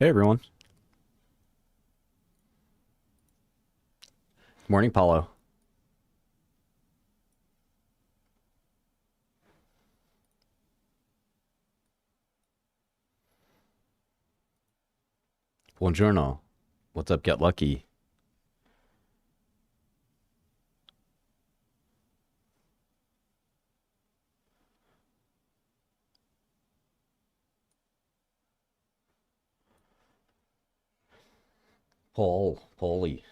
Hey everyone. Morning, Paulo. Buongiorno. What's up, Get Lucky? Paulie.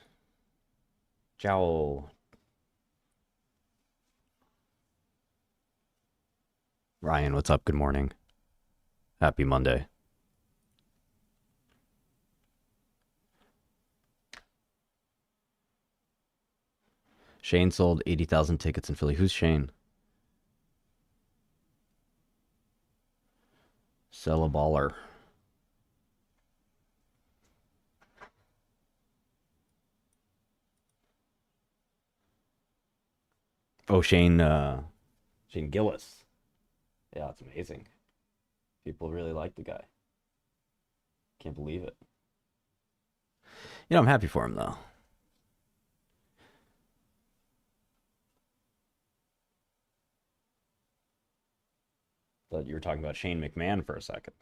Ciao. Ryan, what's up? Good morning. Happy Monday. Shane sold 80,000 tickets in Philly. Who's Shane? Sell a baller. Oh, Shane Gillis. Yeah, it's amazing. People really like the guy. Can't believe it. I'm happy for him though. Thought you were talking about Shane McMahon for a second.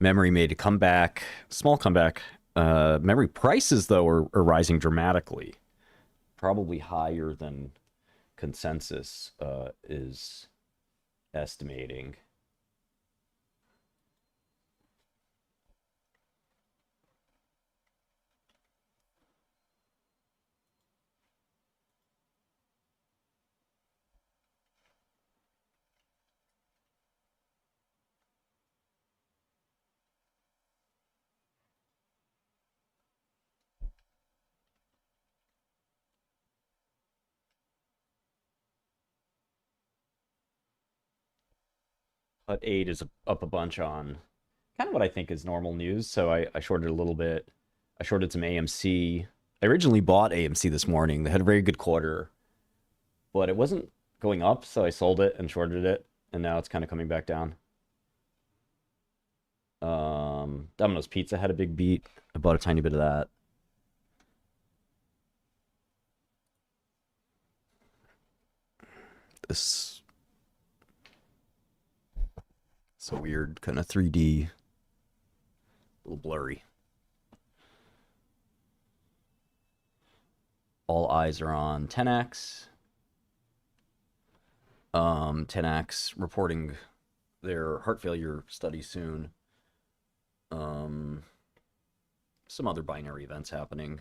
Memory made a comeback, small comeback. Memory prices though are rising dramatically, probably higher than consensus is estimating. But 8 is up a bunch on kind of what I think is normal news. So I shorted a little bit. I shorted some AMC. I originally bought AMC this morning. They had a very good quarter, but it wasn't going up. So I sold it and shorted it. And now it's kind of coming back down. Domino's Pizza had a big beat. I bought a tiny bit of that. This It's a weird kind of 3D, a little blurry. All eyes are on 10x. 10x reporting their heart failure study soon. Um, some other binary events happening.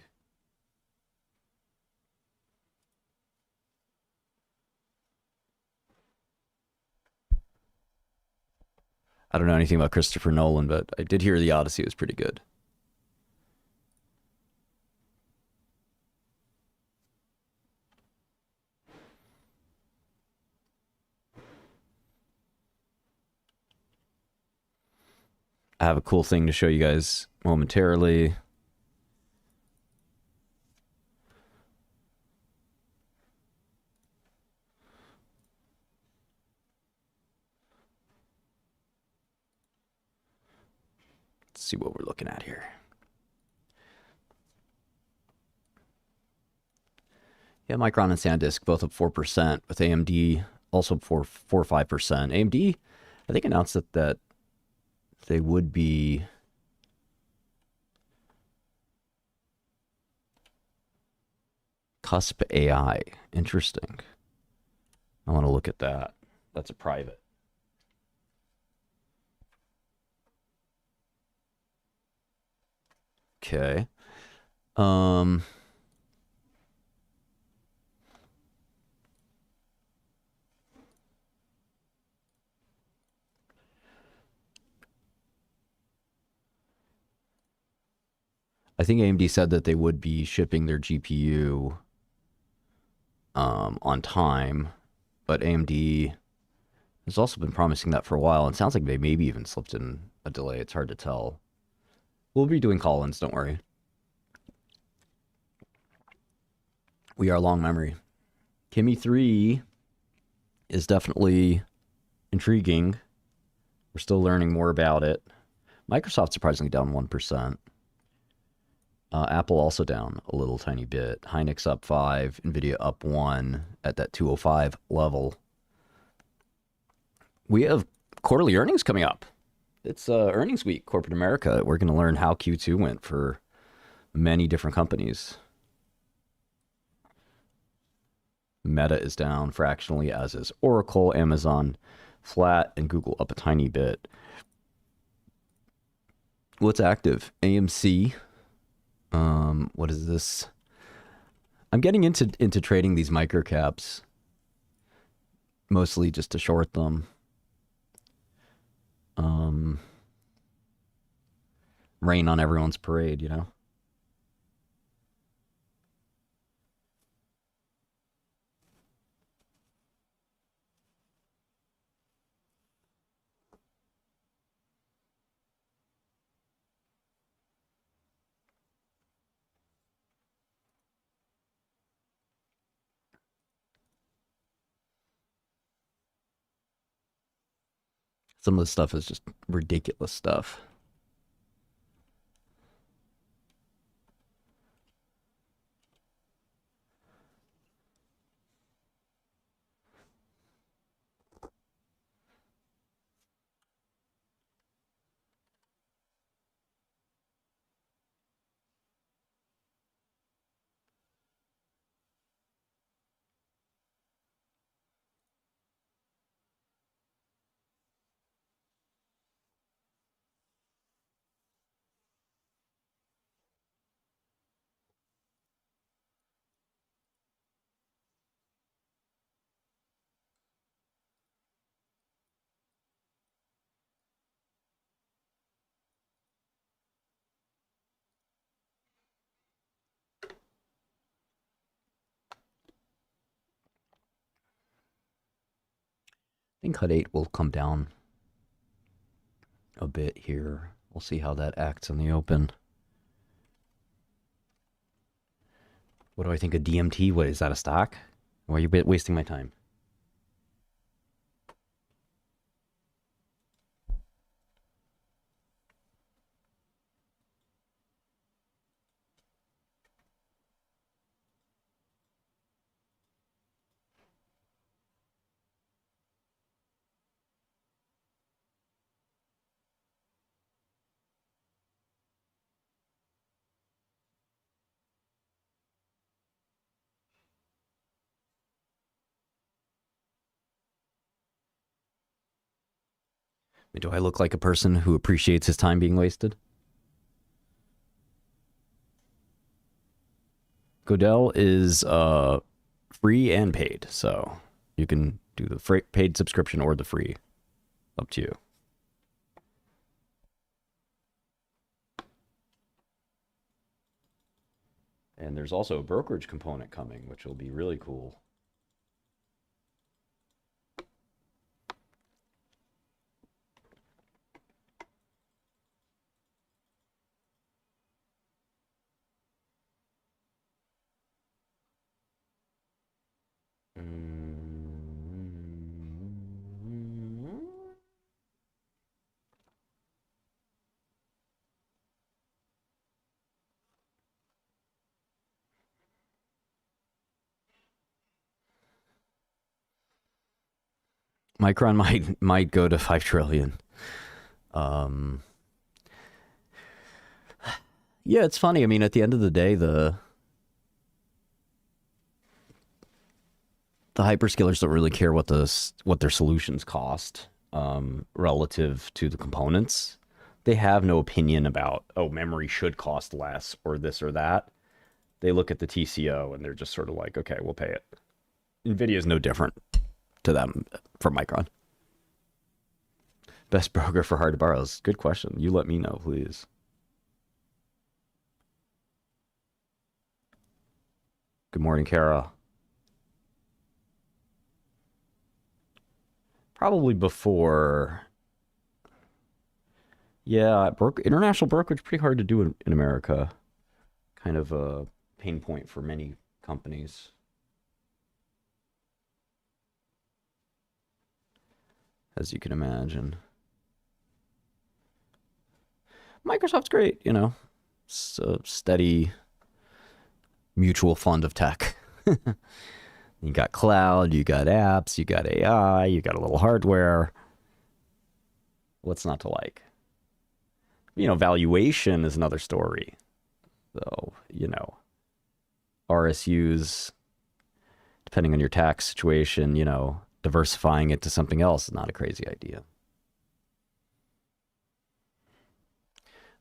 I don't know anything about Christopher Nolan, but I did hear the Odyssey was pretty good. I have a cool thing to show you guys momentarily. Let's see what we're looking at here. Yeah, Micron and SanDisk both up 4%, with AMD also up 4 or 5%. AMD, I think, announced that they would be Cusp AI. Interesting. I want to look at that. That's a private. Okay. Um, I think AMD said that they would be shipping their GPU on time, but AMD has also been promising that for a while. And it sounds like they maybe even slipped in a delay. It's hard to tell. We'll be doing call-ins, don't worry. We are long memory. Kimi 3 is definitely intriguing. We're still learning more about it. Microsoft surprisingly down 1%. Apple also down a little tiny bit. Hynix up 5, Nvidia up 1 at that 205 level. We have quarterly earnings coming up. It's earnings week, corporate America. We're going to learn how Q2 went for many different companies. Meta is down fractionally, as is Oracle. Amazon flat, and Google up a tiny bit. What's active? AMC. What is this? I'm getting into trading these microcaps, mostly just to short them. Rain on everyone's parade, you know? Some of the stuff is just ridiculous stuff. I think HUD 8 will come down a bit here. We'll see how that acts in the open. What do I think of DMT? What is that, a stock? Why are you wasting my time? Do I look like a person who appreciates his time being wasted? Godel is free and paid, so you can do the paid subscription or the free. Up to you. And there's also a brokerage component coming, which will be really cool. Micron might go to 5 trillion. Yeah, it's funny. I mean, at the end of the day, the hyperscalers don't really care what their solutions cost relative to the components. They have no opinion about, oh, memory should cost less or this or that. They look at the TCO and they're just sort of like, okay, we'll pay it. NVIDIA is no different to them from Micron. Best broker for hard to borrows. Good question. You let me know, please. Good morning, Kara. Probably before. Yeah, international brokerage pretty hard to do in America. Kind of a pain point for many companies. as you can imagine. Microsoft's great, you know. It's a steady mutual fund of tech. You got cloud, you got apps, you got AI, you got a little hardware. What's not to like? You know, valuation is another story. So, you know, RSUs, depending on your tax situation, you know, diversifying it to something else is not a crazy idea.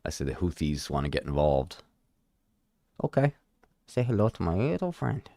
I say the Houthis want to get involved. Okay. Say hello to my little friend.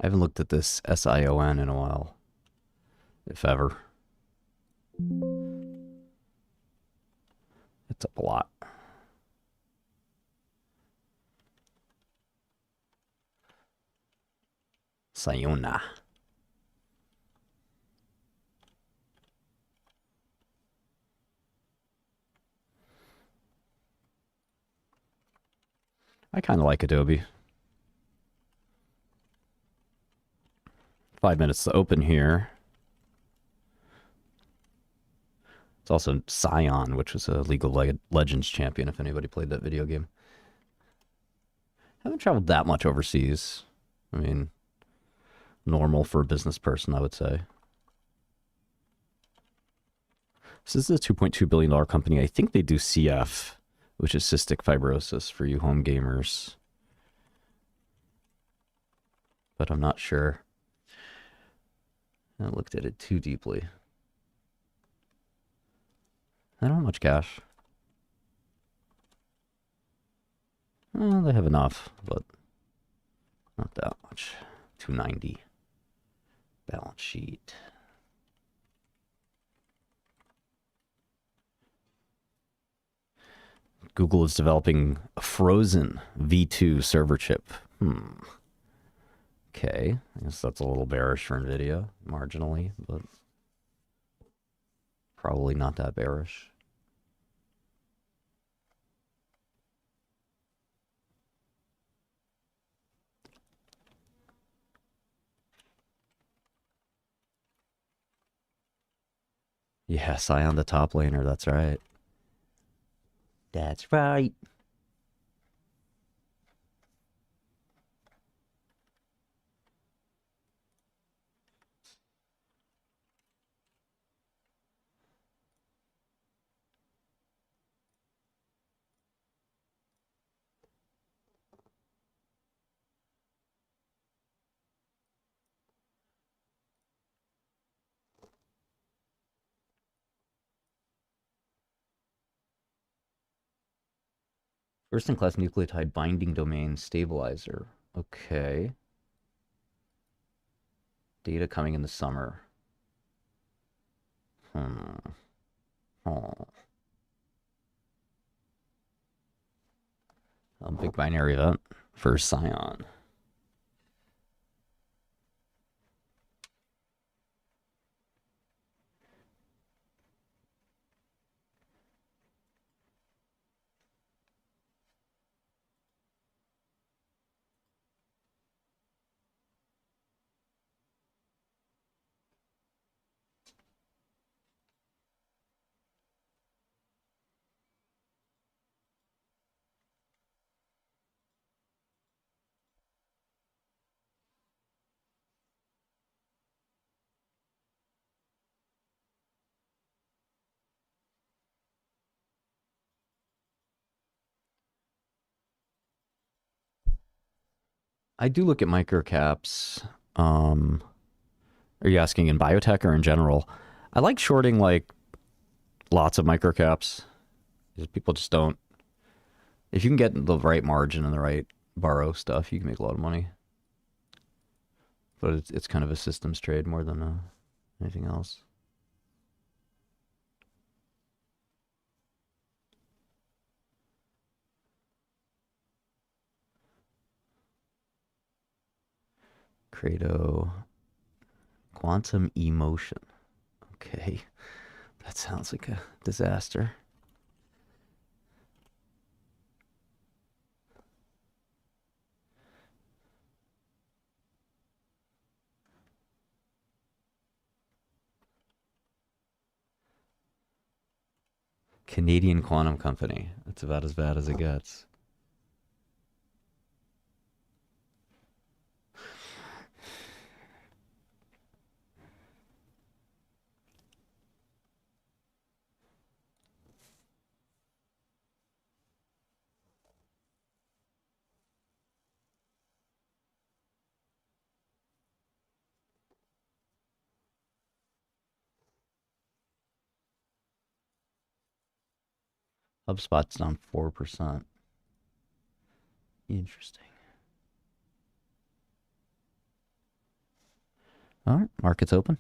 I haven't looked at this SION in a while, if ever. It's up a lot. Sayona. I kind of like Adobe. 5 minutes to open here. It's also Scion, which was a League of Legends champion, if anybody played that video game. Haven't traveled that much overseas. I mean, normal for a business person, I would say. This is a $2.2 billion company. I think they do CF, which is cystic fibrosis for you home gamers. But I'm not sure. I haven't looked at it too deeply. I don't have much cash. Well, they have enough, but not that much. 290. Balance sheet. Google is developing a frozen V2 server chip. Okay, I guess that's a little bearish for NVIDIA, marginally, but probably not that bearish. Yes, I am the top laner, that's right. That's right. First-in-class nucleotide binding domain stabilizer. Okay. Data coming in the summer. Oh. A big binary event for Scion. I do look at microcaps. Um, are you asking in biotech or in general? I like shorting like lots of microcaps. People just don't. If you can get the right margin and the right borrow stuff, you can make a lot of money. But it's kind of a systems trade more than anything else. Credo quantum emotion. Okay, that sounds like a disaster. Canadian Quantum Company. That's about as bad as it gets. HubSpot's down 4%. Interesting. All right, market's open.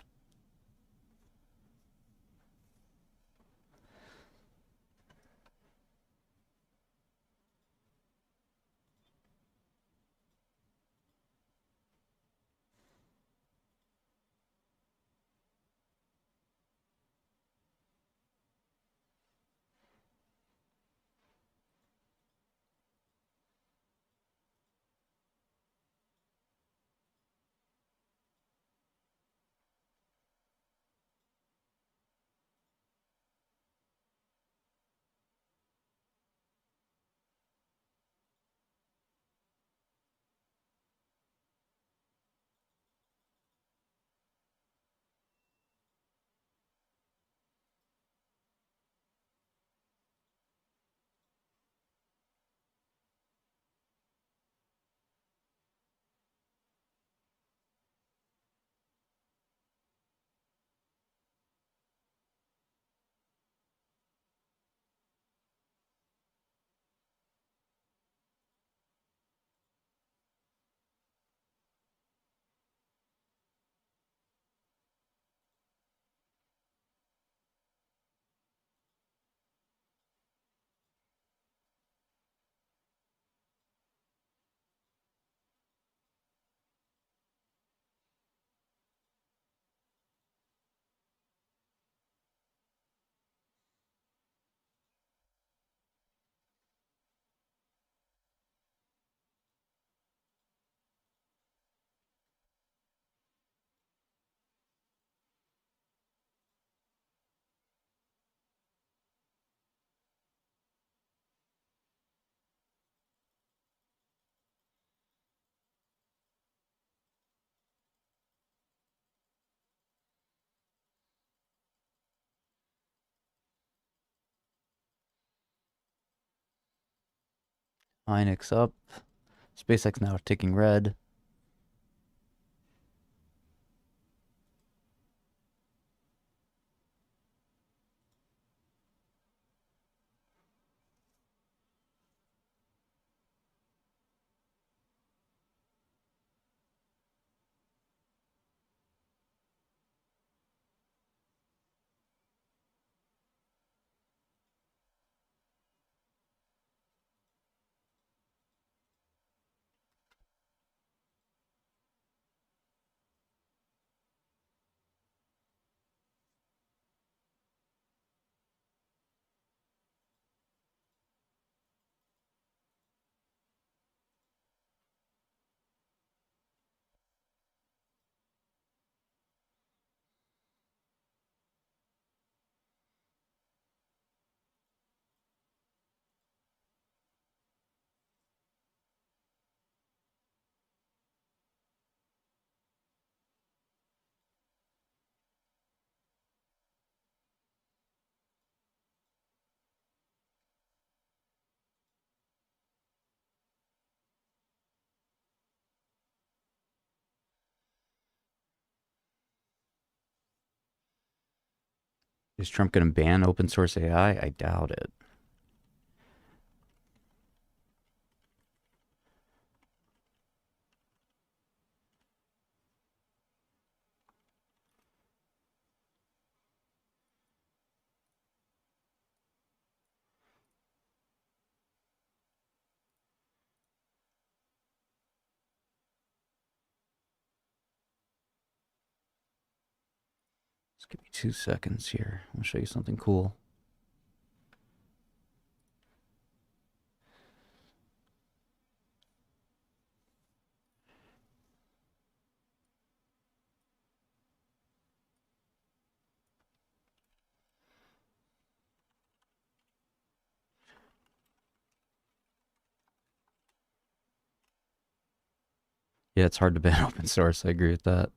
Hynix up. SpaceX now ticking red. Is Trump going to ban open source AI? I doubt it. Just give me 2 seconds here. I'll show you something cool. Yeah, it's hard to ban open source. I agree with that.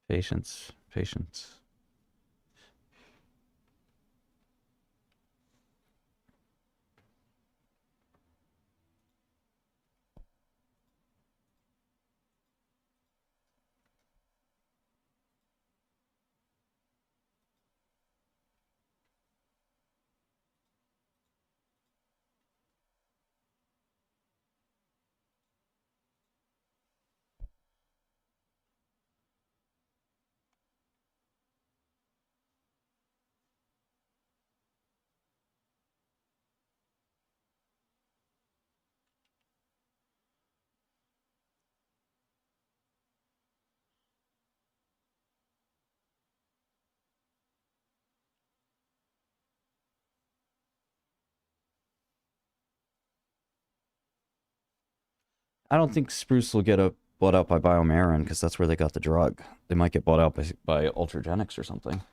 Patience, patience. I don't think Spruce will get bought out by Biomarin because that's where they got the drug. They might get bought out by Ultragenics or something.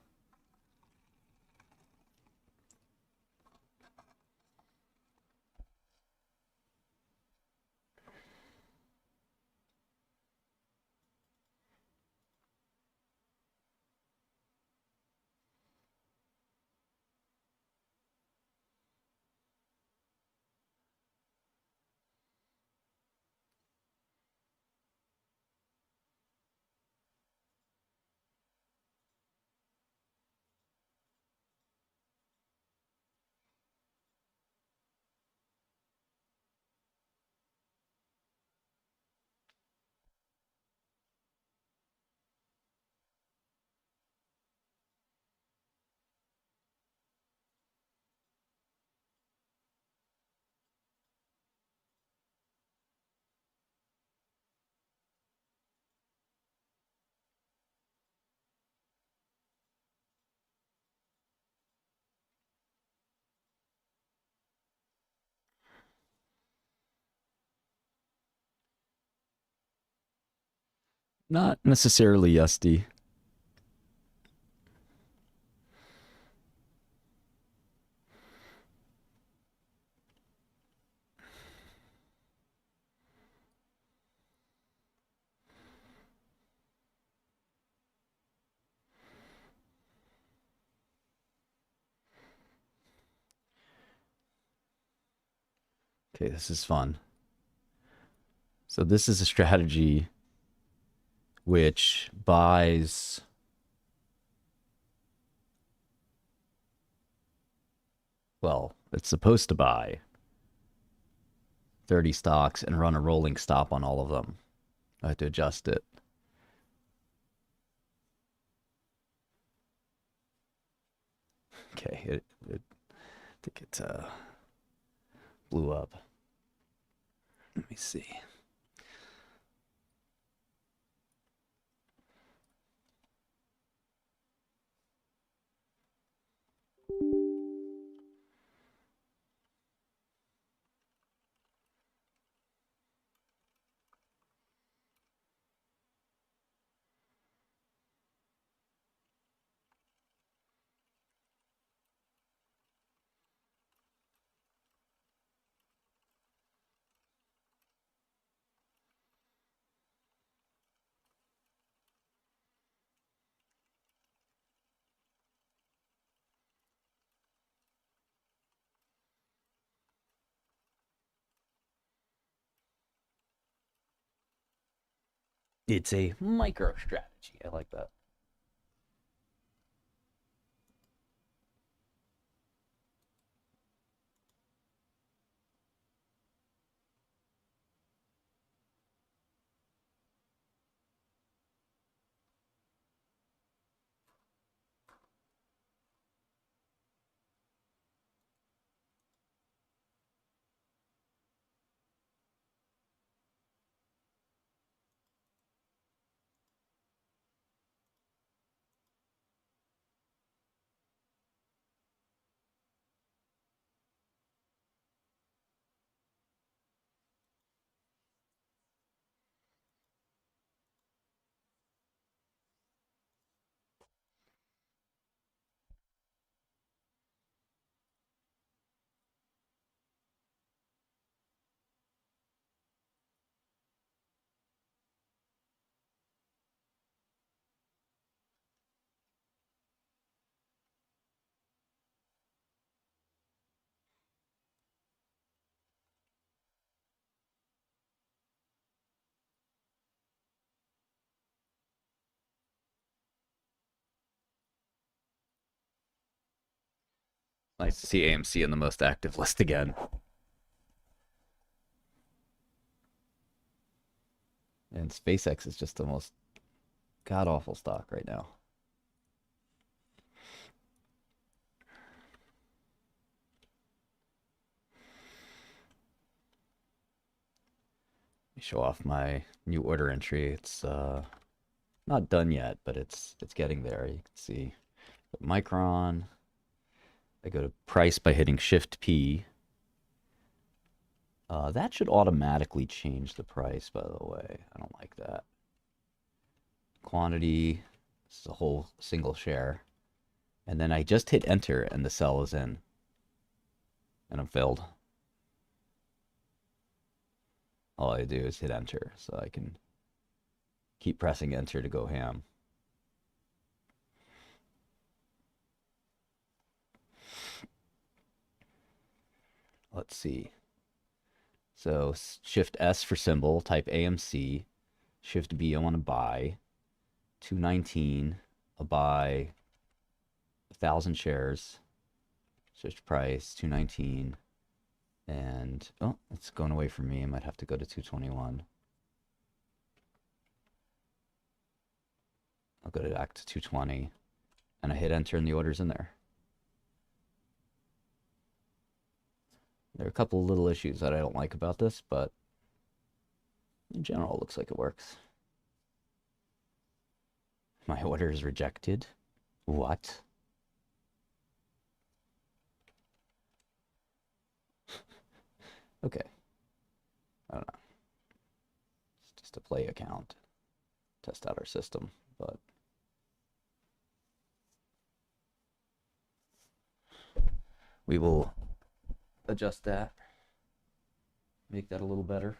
Not necessarily Yesty. Okay, this is fun. So this is a strategy which buys well, it's supposed to buy 30 stocks and run a rolling stop on all of them. I have to adjust it. Okay, I think it blew up. Let me see. It's a micro strategy. I like that. Nice to see AMC in the most active list again. And SpaceX is just the most god awful stock right now. Let me show off my new order entry. It's not done yet, but it's getting there. You can see Micron. I go to price by hitting Shift P. That should automatically change the price, by the way. I don't like that. Quantity, this is a whole single share. And then I just hit enter and the sell is in. And I'm filled. All I do is hit enter, so I can keep pressing enter to go ham. Let's see. So Shift S for symbol, type AMC. Shift B, I want to buy. 219, I'll buy 1,000 shares. Switch price, 219. And, oh, it's going away from me. I might have to go to 221. I'll go back to 220. And I hit enter and the order's in there. There are a couple little issues that I don't like about this, but in general, it looks like it works. My order is rejected. What? Okay. I don't know. It's just a play account. Test out our system, but we will adjust that. Make that a little better.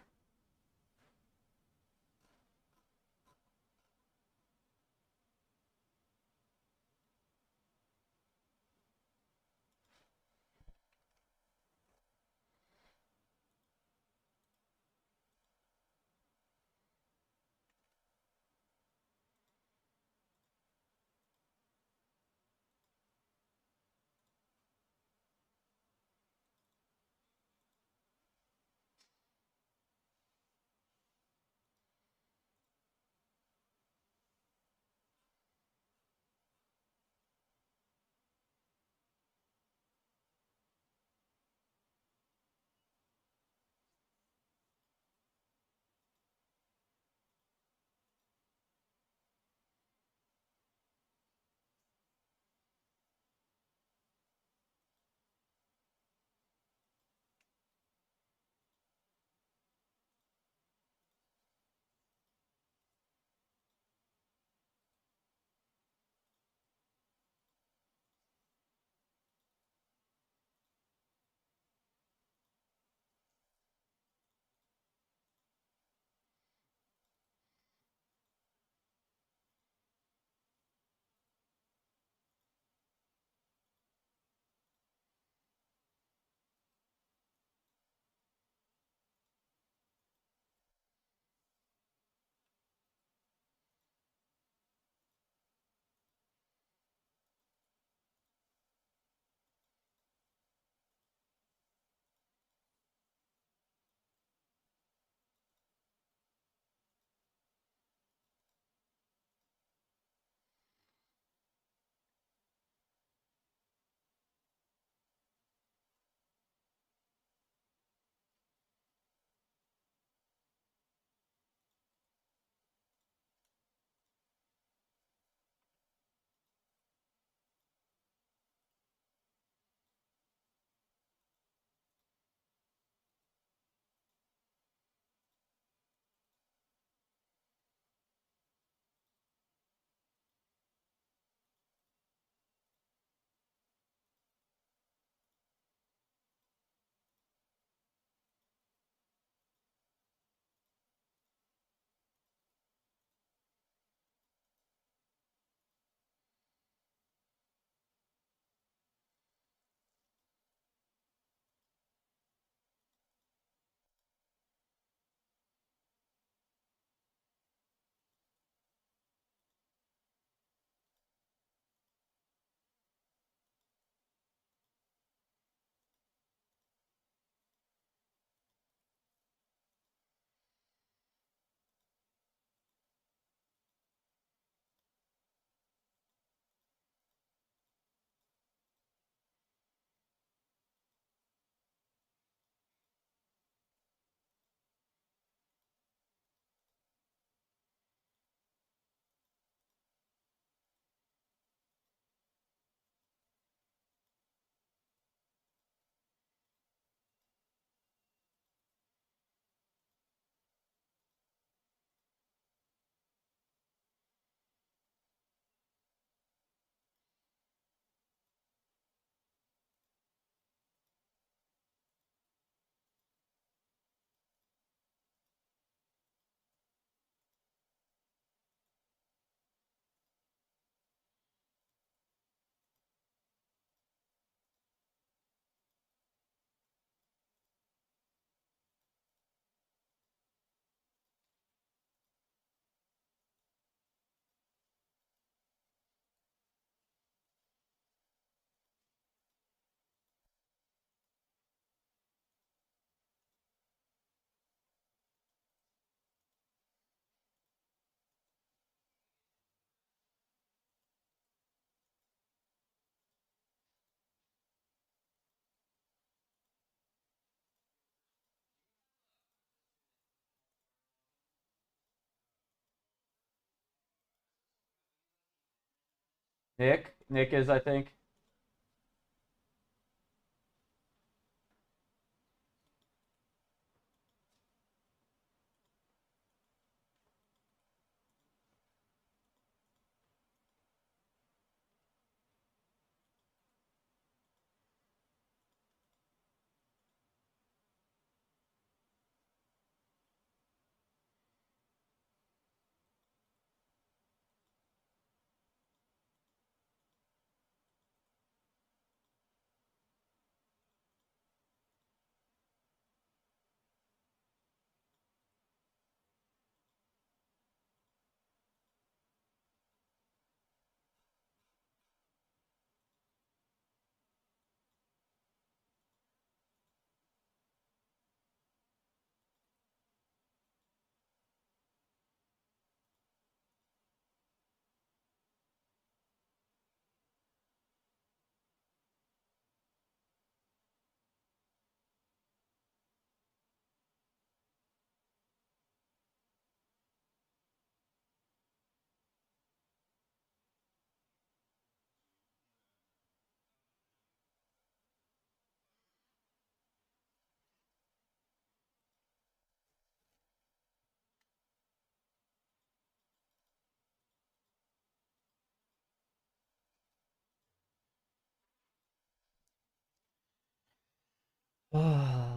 Nick is, I think.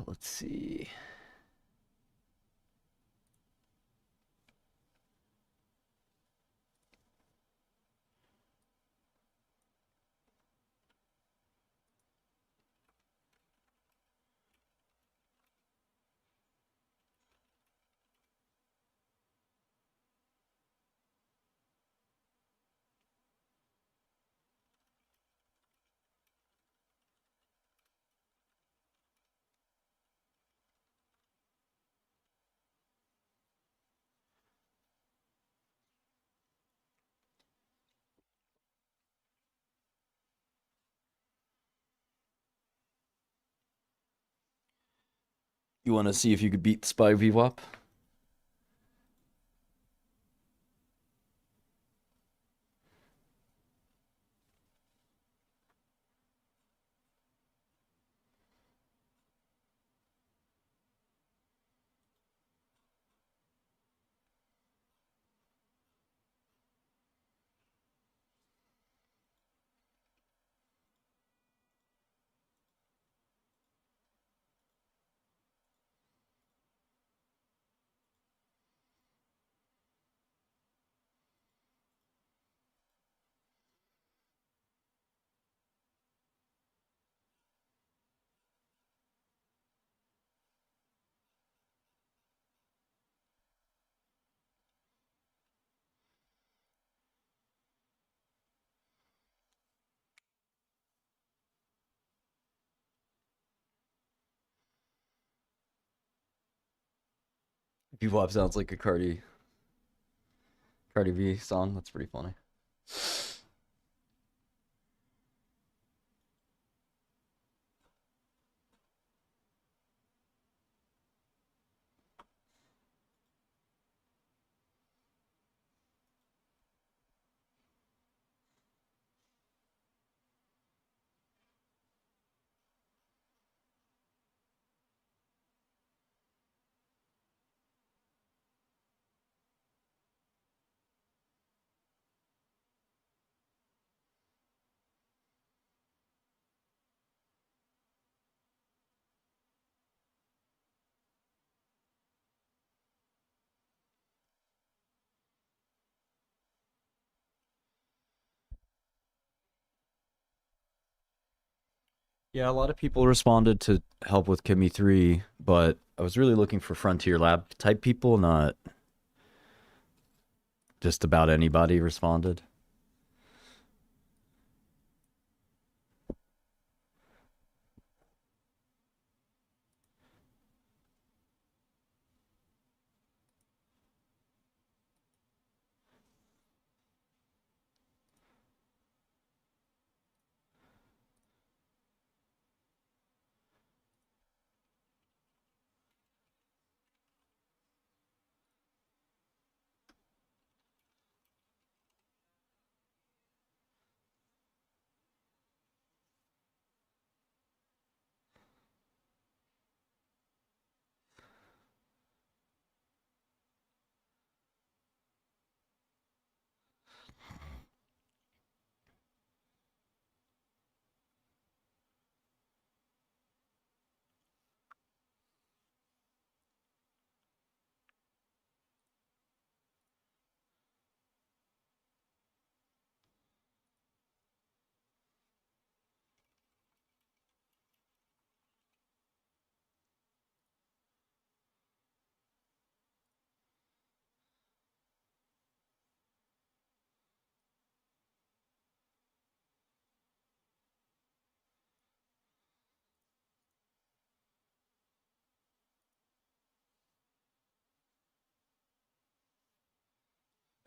Let's see. You want to see if you could beat Spy VWAP? VWAP sounds like a Cardi B song. That's pretty funny. Yeah, a lot of people responded to help with Kimmy 3, but I was really looking for Frontier Lab type people, not just about anybody responded.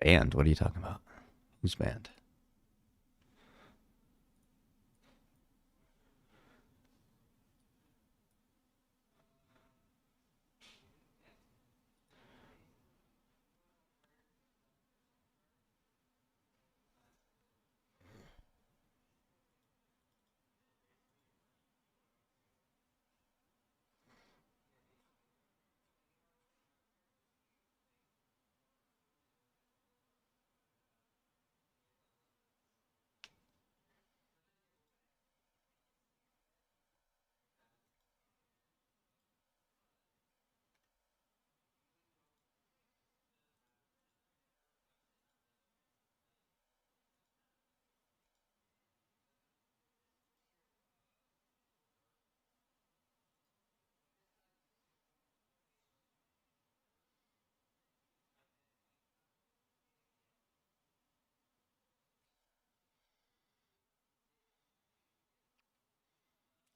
Banned? What are you talking about? Who's banned?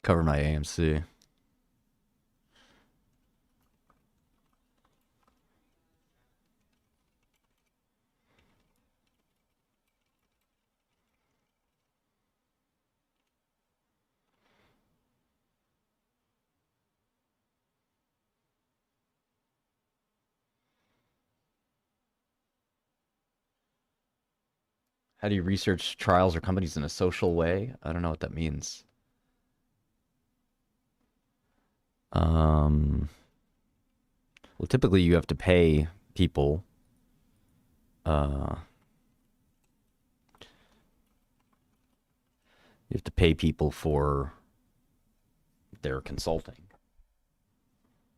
Cover my AMC. How do you research trials or companies in a social way? I don't know what that means. Um, well, typically you have to pay people. Uh, you have to pay people for their consulting.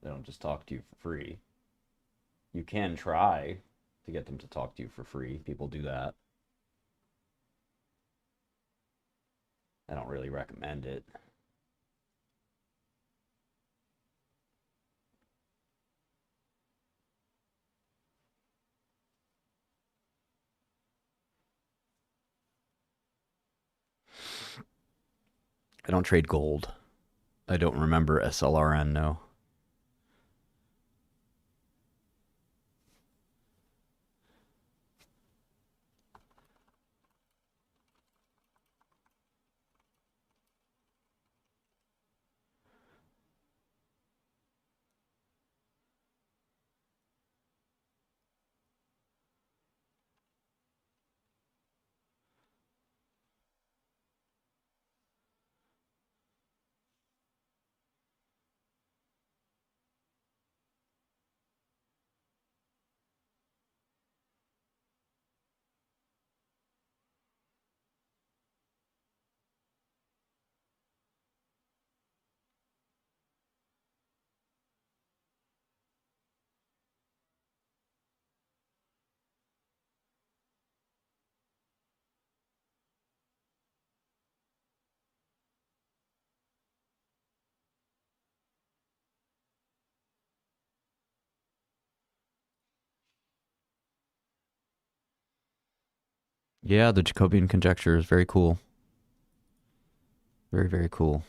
They don't just talk to you for free. You can try to get them to talk to you for free. People do that. I don't really recommend it. I don't trade gold. I don't remember SLRN, no. Yeah, the Jacobian conjecture is very cool. Very, very cool.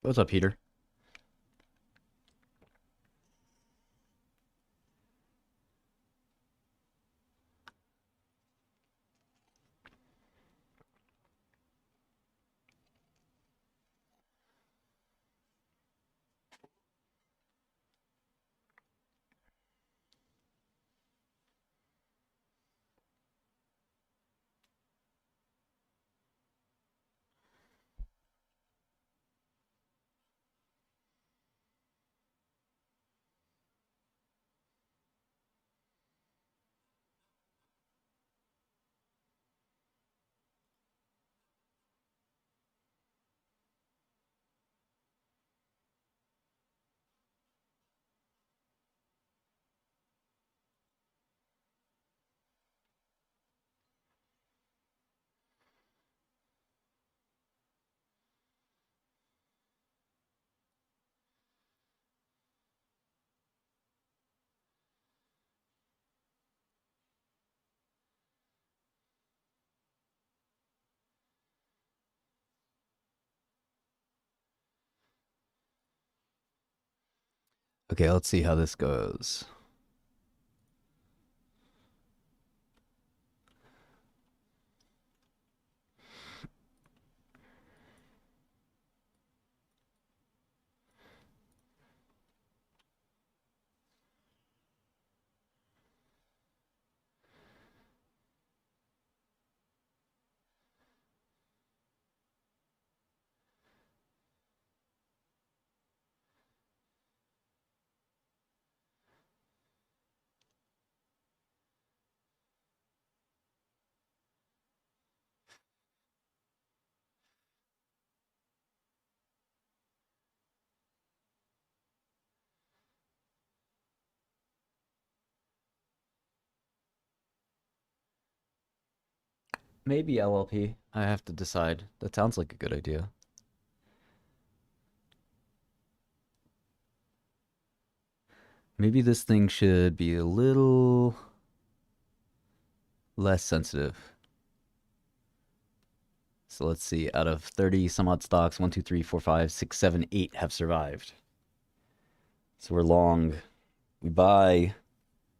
What's up, Peter? Okay, let's see how this goes. Maybe LLP. I have to decide. That sounds like a good idea. Maybe this thing should be a little less sensitive. So let's see. Out of 30 some odd stocks, 1, 2, 3, 4, 5, 6, 7, 8 have survived. So we're long. We buy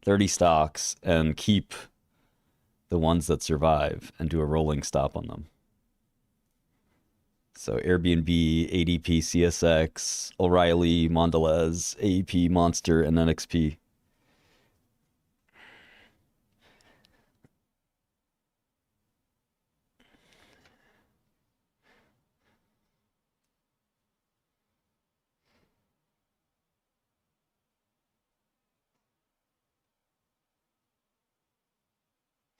30 stocks and keep the ones that survive and do a rolling stop on them. So Airbnb, ADP, CSX, O'Reilly, Mondelez, AEP, Monster, and NXP.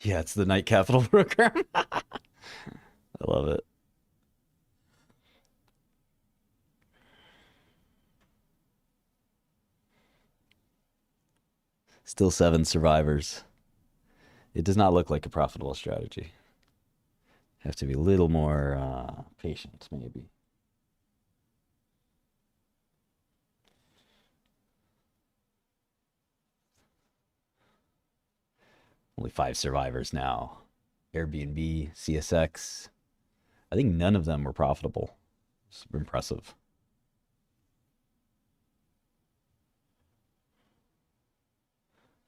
Yeah, it's the Night Capital program. I love it. Still 7 survivors. It does not look like a profitable strategy. Have to be a little more patient, maybe. Only 5 survivors now. Airbnb, CSX. I think none of them were profitable. It's impressive.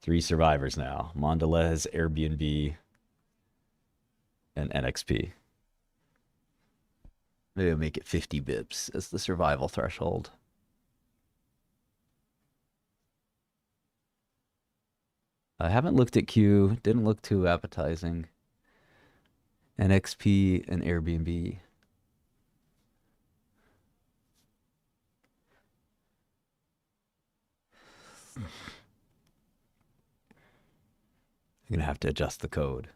Three survivors now. Mondelez, Airbnb, and NXP. Maybe I'll make it 50 bips as the survival threshold. I haven't looked at Q. Didn't look too appetizing. NXP and Airbnb. I'm gonna have to adjust the code.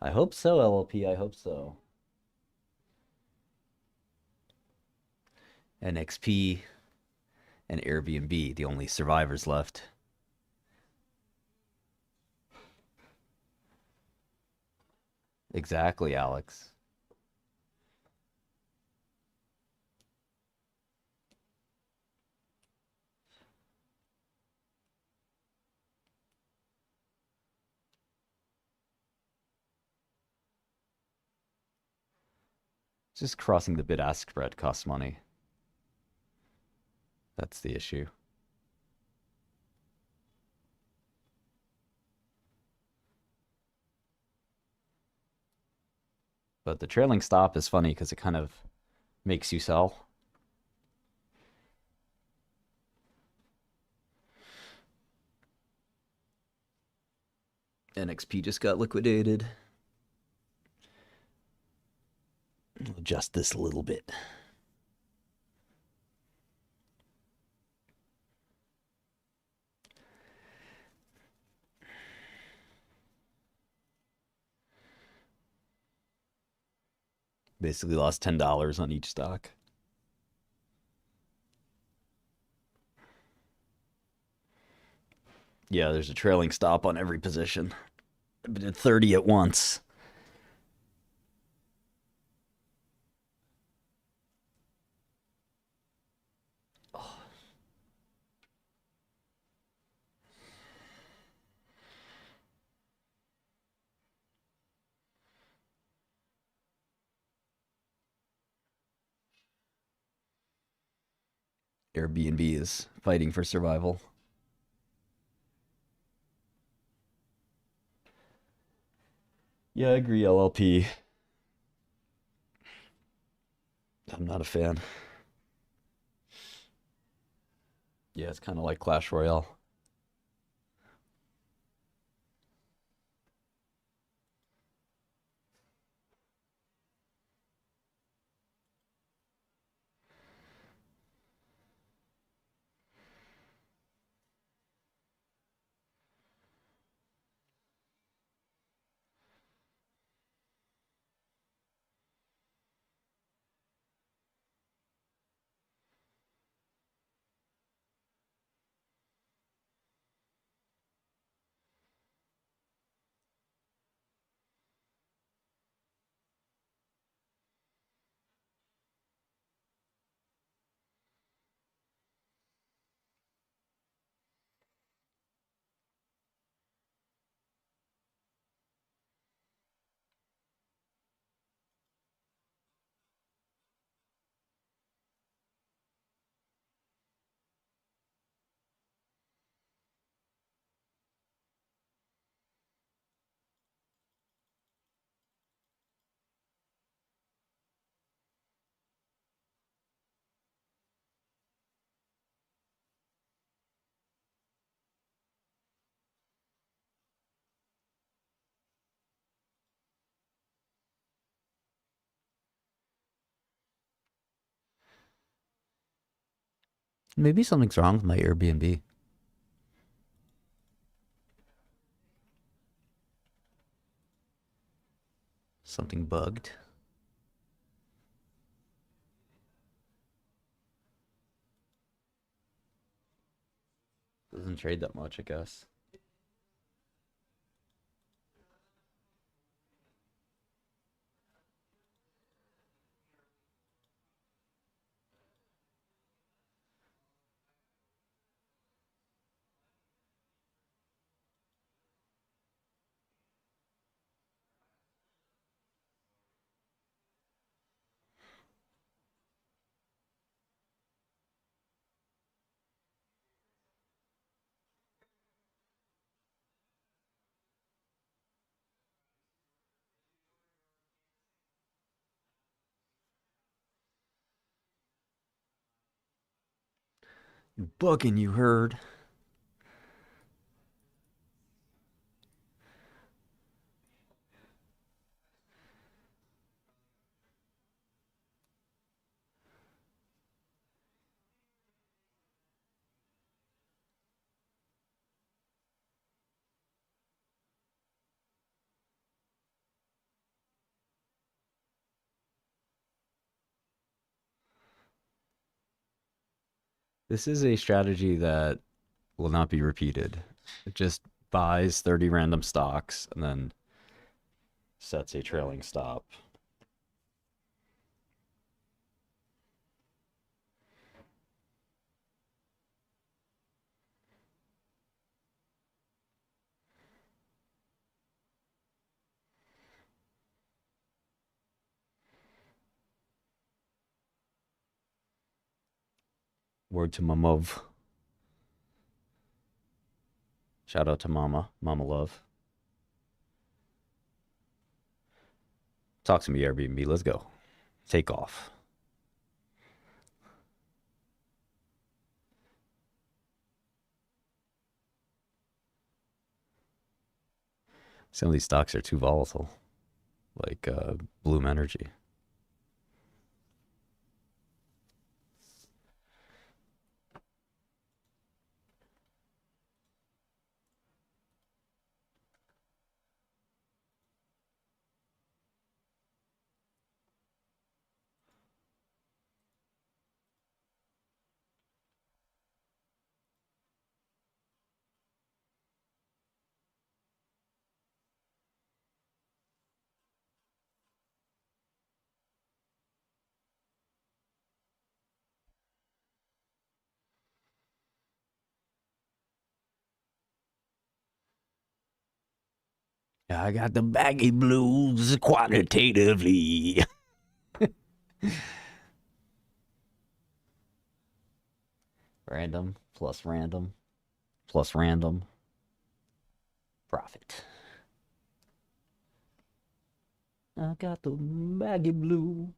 I hope so, LLP. I hope so. NXP and Airbnb, the only survivors left. Exactly, Alex. Just crossing the bid-ask spread costs money. That's the issue. But the trailing stop is funny because it kind of makes you sell. NXP just got liquidated. I'll adjust this a little bit. Basically lost $10 on each stock. Yeah, there's a trailing stop on every position. I did 30 at once. Airbnb is fighting for survival. Yeah, I agree, LLP. I'm not a fan. Yeah, it's kind of like Clash Royale. Maybe something's wrong with my Airbnb. Something bugged. Doesn't trade that much, I guess. You bugging, you heard. This is a strategy that will not be repeated. It just buys 30 random stocks and then sets a trailing stop. Word to my move. Shout out to Mama. Mama love. Talk to me, Airbnb. Let's go. Take off. Some of these stocks are too volatile, like Bloom Energy. I got the baggy blues quantitatively. Random plus random plus random. Profit. I got the baggy blues.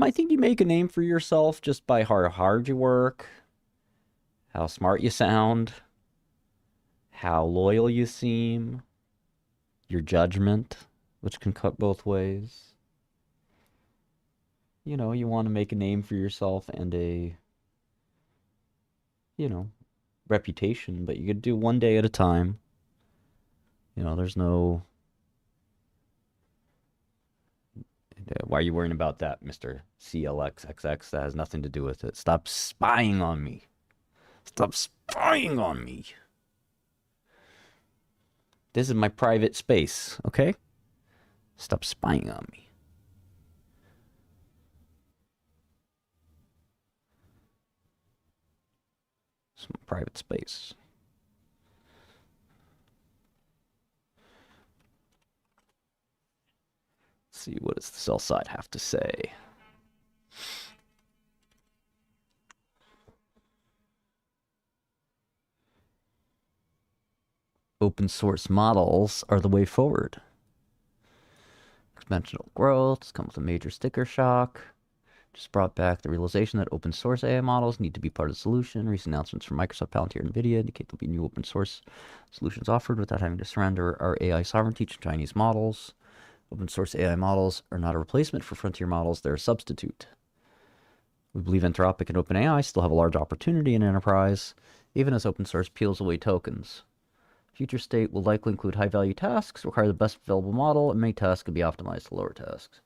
I think you make a name for yourself just by how hard you work, how smart you sound, how loyal you seem, your judgment, which can cut both ways. You know, you want to make a name for yourself and a, you know, reputation, but you could do one day at a time. You know, there's no. Why are you worrying about that, Mr. CLXXX? That has nothing to do with it. Stop spying on me. Stop spying on me. This is my private space, okay? Stop spying on me. It's my private space. Let's see, what does the sell side have to say? Open source models are the way forward. Exponential growth has come with a major sticker shock. Just brought back the realization that open source AI models need to be part of the solution. Recent announcements from Microsoft, Palantir, and NVIDIA indicate there'll be new open source solutions offered without having to surrender our AI sovereignty to Chinese models. Open source AI models are not a replacement for frontier models, they're a substitute. We believe Anthropic and OpenAI still have a large opportunity in enterprise, even as open source peels away tokens. Future state will likely include high-value tasks, require the best available model, and many tasks can be optimized to lower tasks.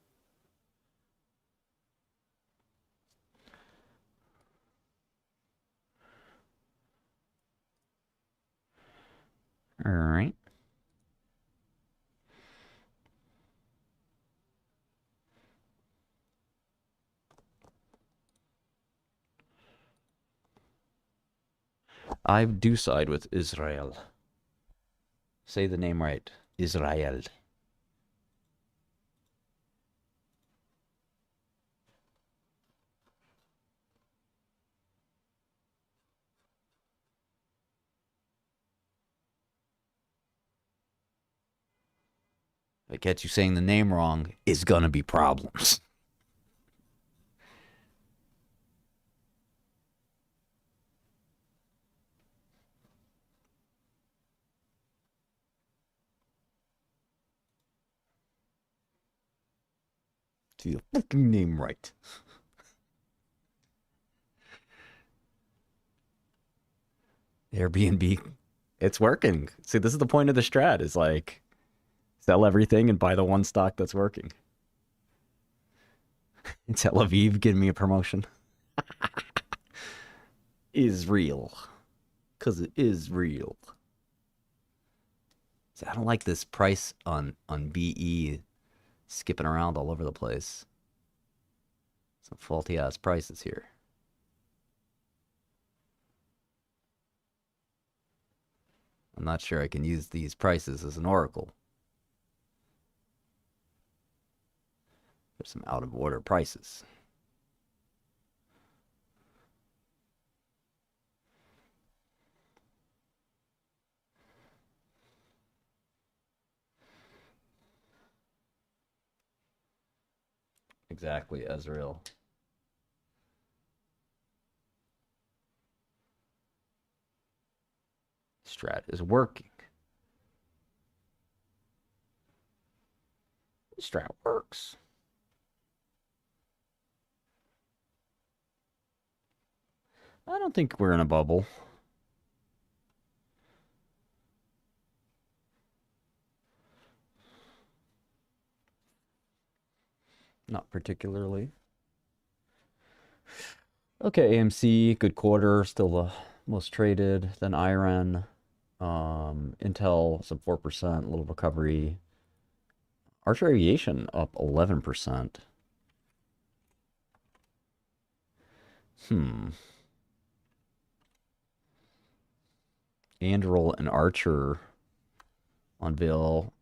All right. I do side with Israel. Say the name right. Israel. If I catch you saying the name wrong, it's gonna be problems. Do your fucking name right. Airbnb, it's working. See, this is the point of the strat, is like sell everything and buy the one stock that's working. Tel Aviv, give me a promotion. Is real. Because it is real. See, I don't like this price on BE skipping around all over the place. Some faulty ass prices here. I'm not sure I can use these prices as an oracle. There's some out of order prices. Exactly, Ezreal. Strat is working. Strat works. I don't think we're in a bubble. Not particularly. Okay, AMC, good quarter, still the most traded. Then Iron, Intel, sub 4%, a little recovery. Archer Aviation up 11%. Anduril and Archer unveil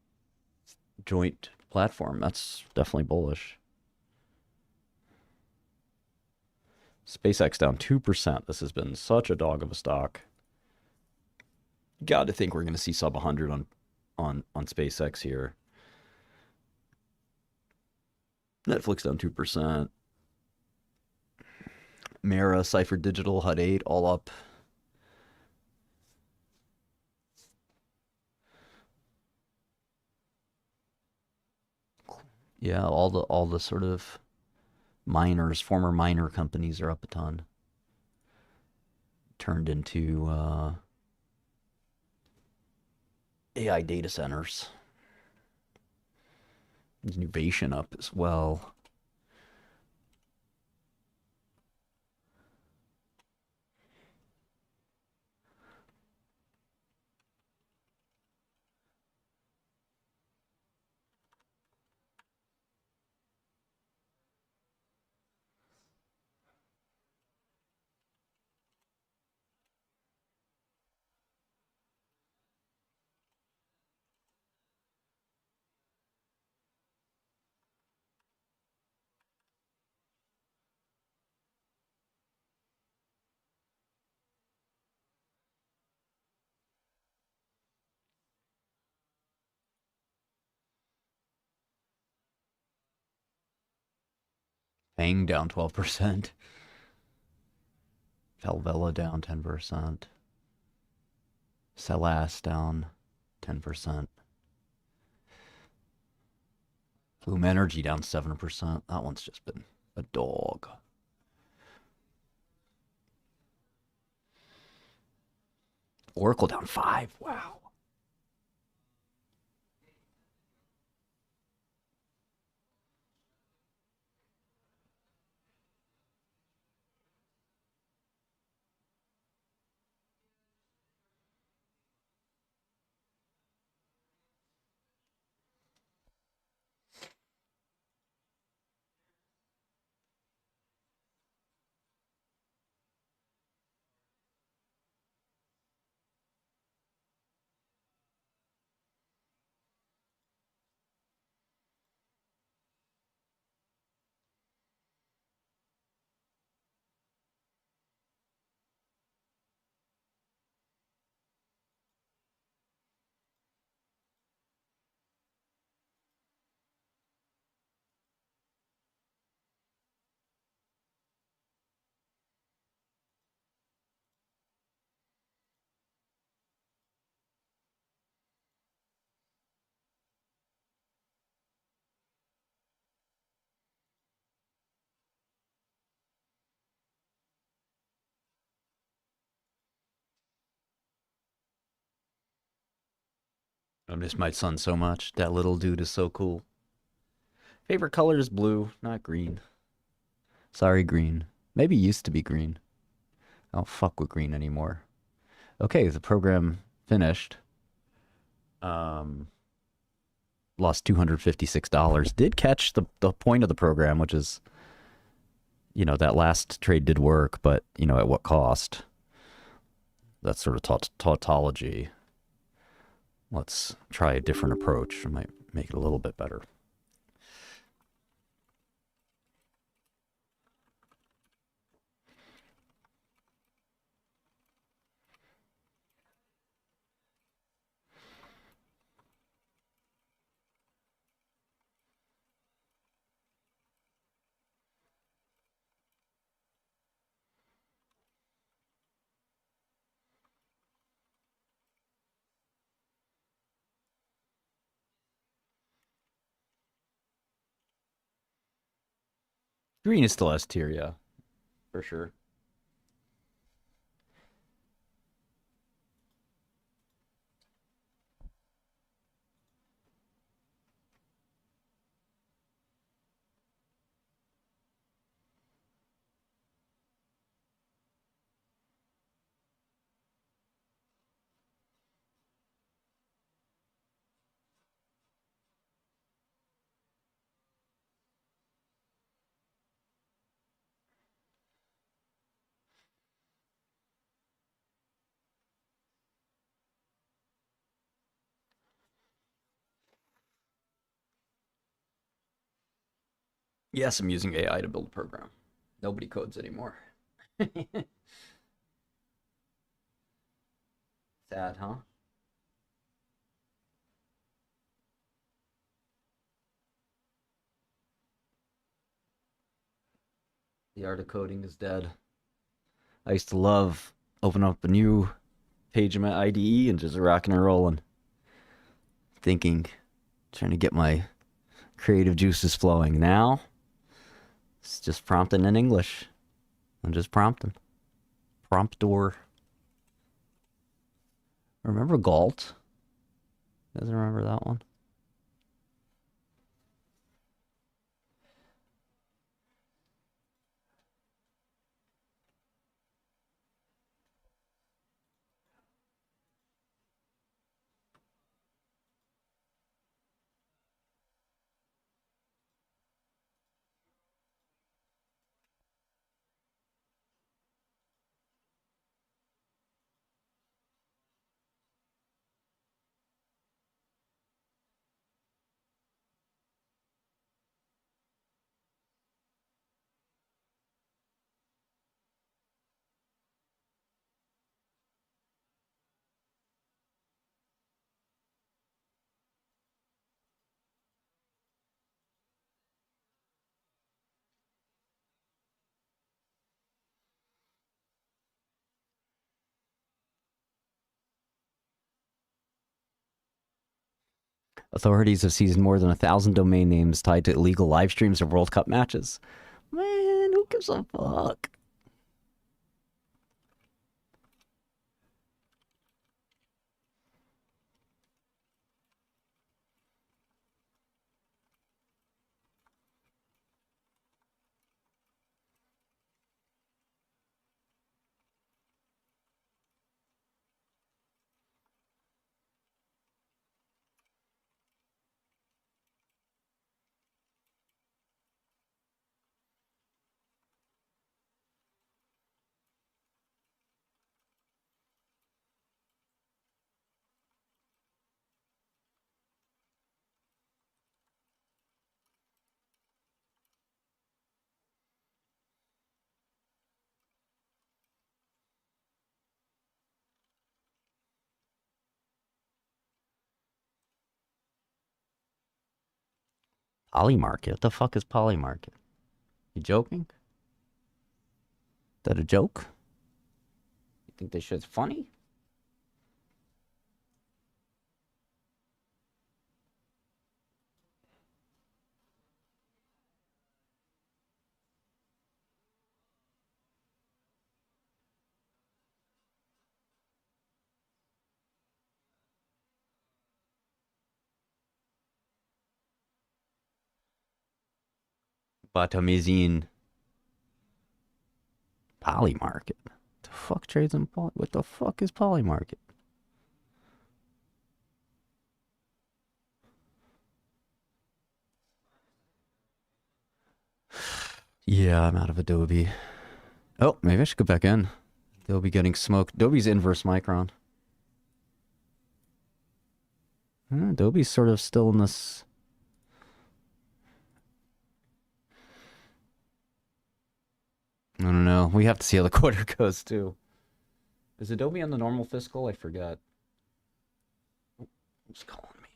joint platform. That's definitely bullish. SpaceX down 2%. This has been such a dog of a stock. Got to think we're going to see sub 100 on SpaceX here. Netflix down 2%. Mara, Cipher Digital, HUD 8, all up. Yeah, all the sort of miners, former miner companies are up a ton. Turned into AI data centers. There's Nuvation up as well. Fang down 12%. Valvela down 10%. Celas down 10%. Flume Energy down 7%. That one's just been a dog. Oracle down 5%. Wow. I miss my son so much. That little dude is so cool. Favorite color is blue, not green. Sorry, green. Maybe used to be green. I don't fuck with green anymore. Okay, the program finished. Lost $256. Did catch the point of the program, which is, that last trade did work, but, at what cost? That's sort of tautology. Let's try a different approach. I might make it a little bit better. Green is still S tier, yeah, for sure. Yes, I'm using AI to build a program. Nobody codes anymore. Sad, huh? The art of coding is dead. I used to love opening up a new page in my IDE and just rocking and rolling, thinking, trying to get my creative juices flowing. Now, it's just prompting in English. I'm just prompting. Promptor. Remember Galt? You guys remember that one? Authorities have seized more than 1,000 domain names tied to illegal live streams of World Cup matches. Man, who gives a fuck? Polymarket? What the fuck is Polymarket? You joking? Is that a joke? You think this shit's funny? Batamizine Polymarket. The fuck trades in Poly? What the fuck is Polymarket? Yeah, I'm out of Adobe. Oh, maybe I should go back in. They'll be getting smoked. Adobe's inverse Micron. Adobe's sort of still in this. I don't know. We have to see how the quarter goes too. Is Adobe on the normal fiscal? I forgot. Who's calling me?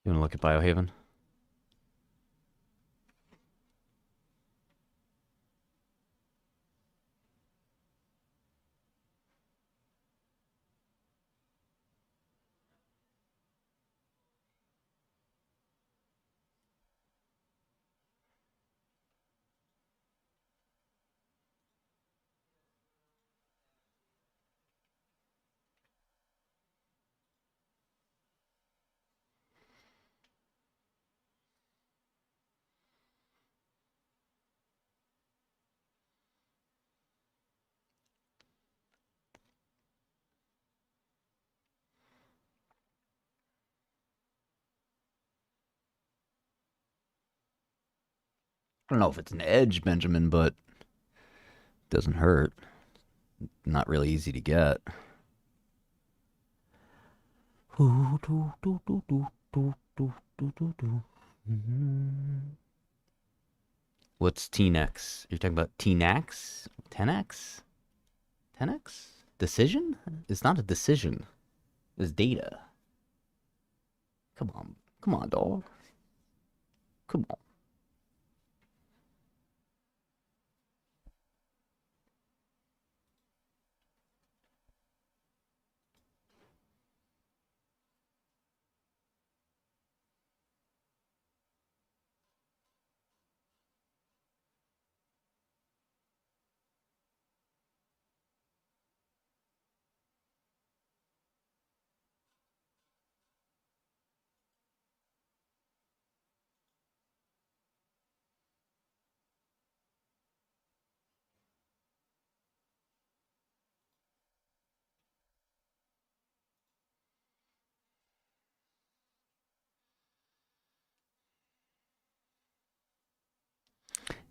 You want to look at Biohaven? I don't know if it's an edge, Benjamin, but it doesn't hurt. Not really easy to get. What's TNX? You're talking about TNX? 10x? 10x? Decision? It's not a decision. It's data. Come on. Come on, dog. Come on.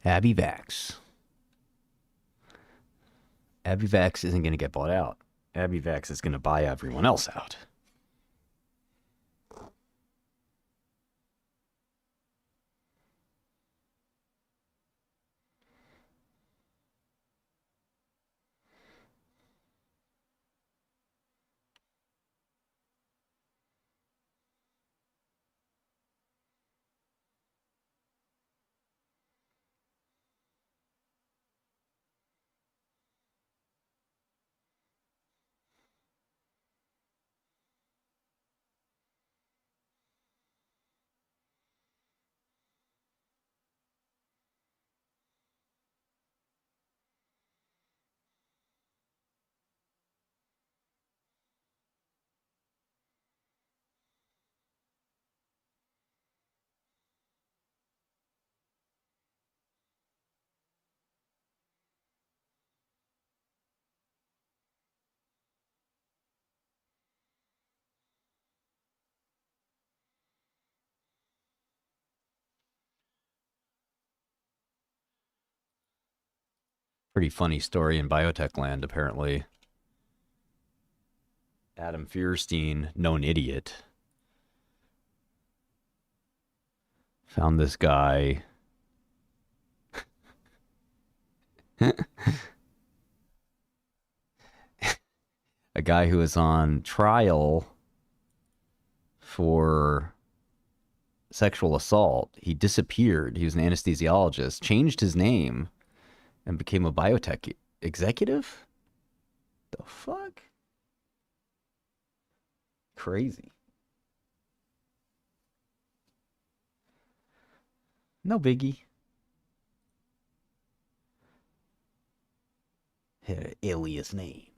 Abivax. Abivax isn't going to get bought out. Abivax is going to buy everyone else out. Pretty funny story in biotech land, apparently. Adam Fierstein, known idiot, found this guy. A guy who was on trial for sexual assault. He disappeared. He was an anesthesiologist, changed his name, and became a biotech executive? The fuck? Crazy. No biggie. Had an alias name.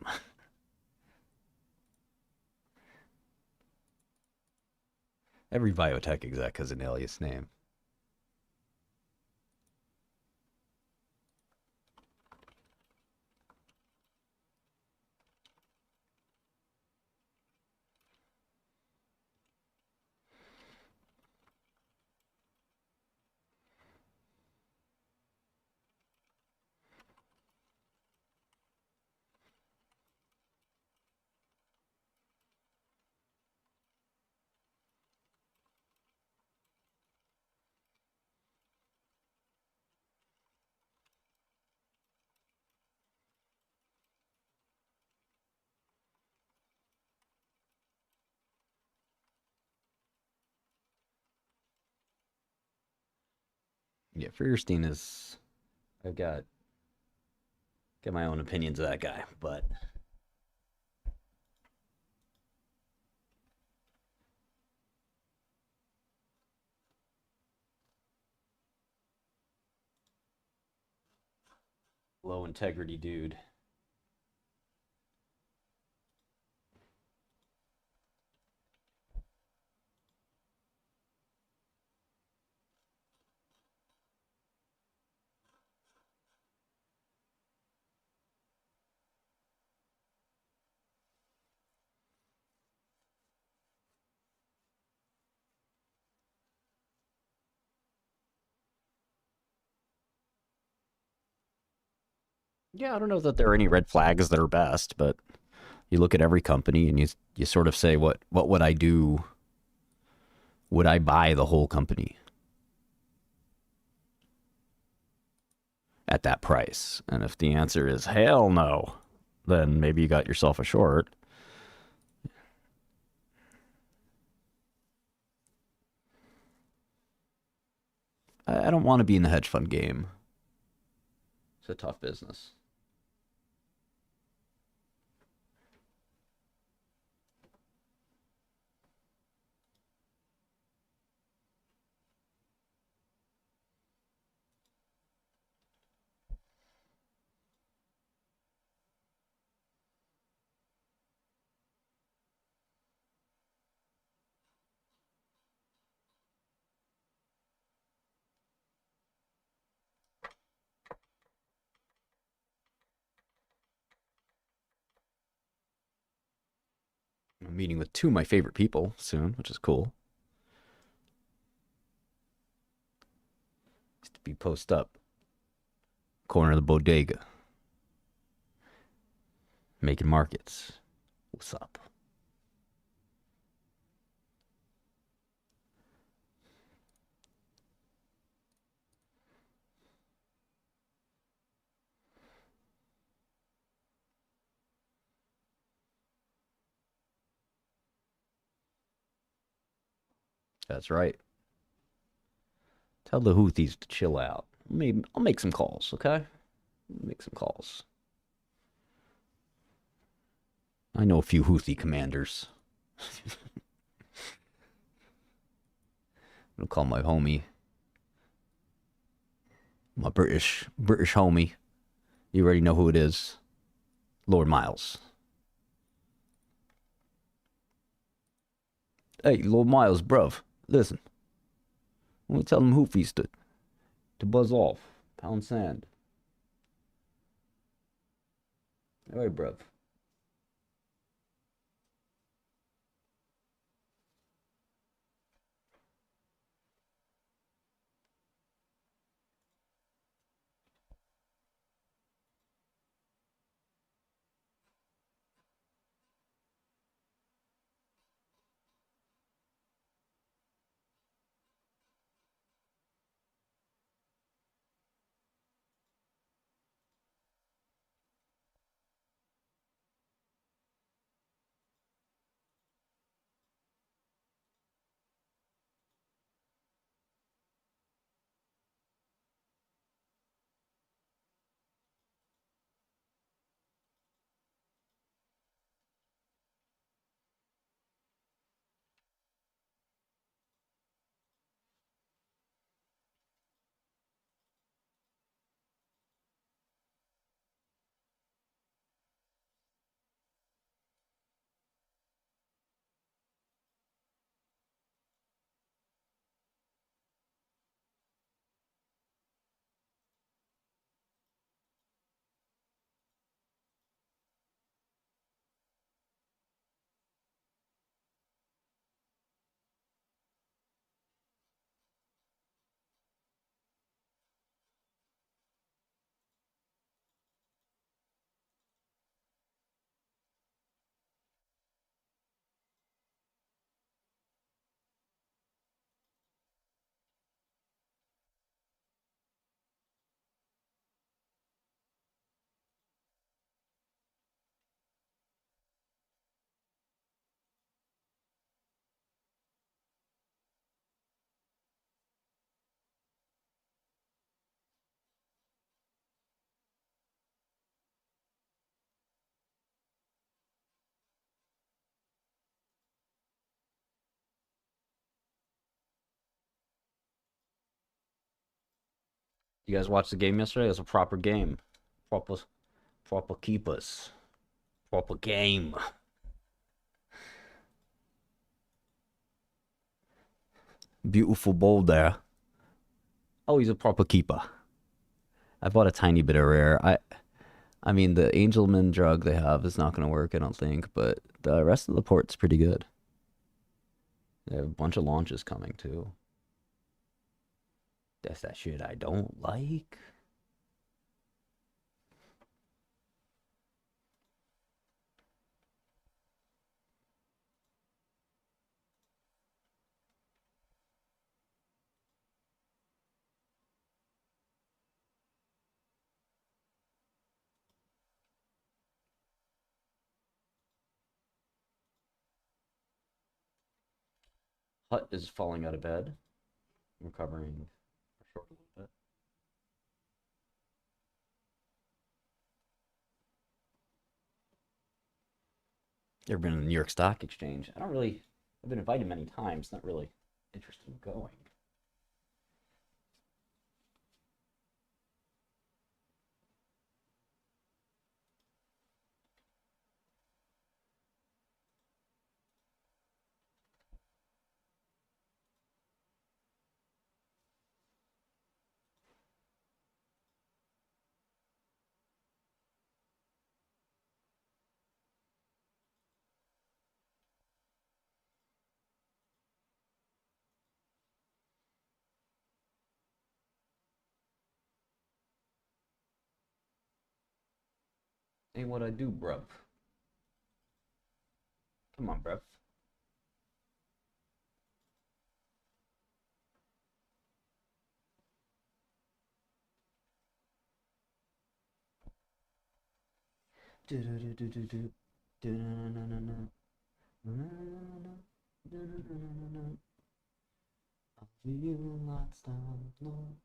Every biotech exec has an alias name. Yeah, Feuerstein is. I've got my own opinions of that guy, but low integrity dude. Yeah, I don't know that there are any red flags that are best, but you look at every company and you sort of say what would I do? Would I buy the whole company at that price? And if the answer is hell no, then maybe you got yourself a short. I don't want to be in the hedge fund game. It's a tough business. I'm meeting with two of my favorite people soon, which is cool. Used to be post up, corner of the bodega, making markets. What's up? That's right. Tell the Houthis to chill out. Maybe I'll make some calls, okay? Make some calls. I know a few Houthi commanders. I'll call my homie, my British homie. You already know who it is. Lord Miles. Hey, Lord Miles, bruv. Listen. I'm gonna tell them Houthis to buzz off. Pound sand. All right, bruv. You guys watched the game yesterday? It was a proper game. Proper, proper keepers. Proper game. Beautiful bowl there. Oh, he's a proper keeper. I bought a tiny bit of rare. I mean, the Angelman drug they have is not going to work, I don't think, but the rest of the port's pretty good. They have a bunch of launches coming too. That's that shit I don't like. Hut is falling out of bed, recovering short a little bit. You ever been in the New York Stock Exchange? I don't really. I've been invited many times. Not really interested in going. Ain't what I do, bruv. Come on, bruv. Do do do do do do. Do na na na na. I'll give you lots of love.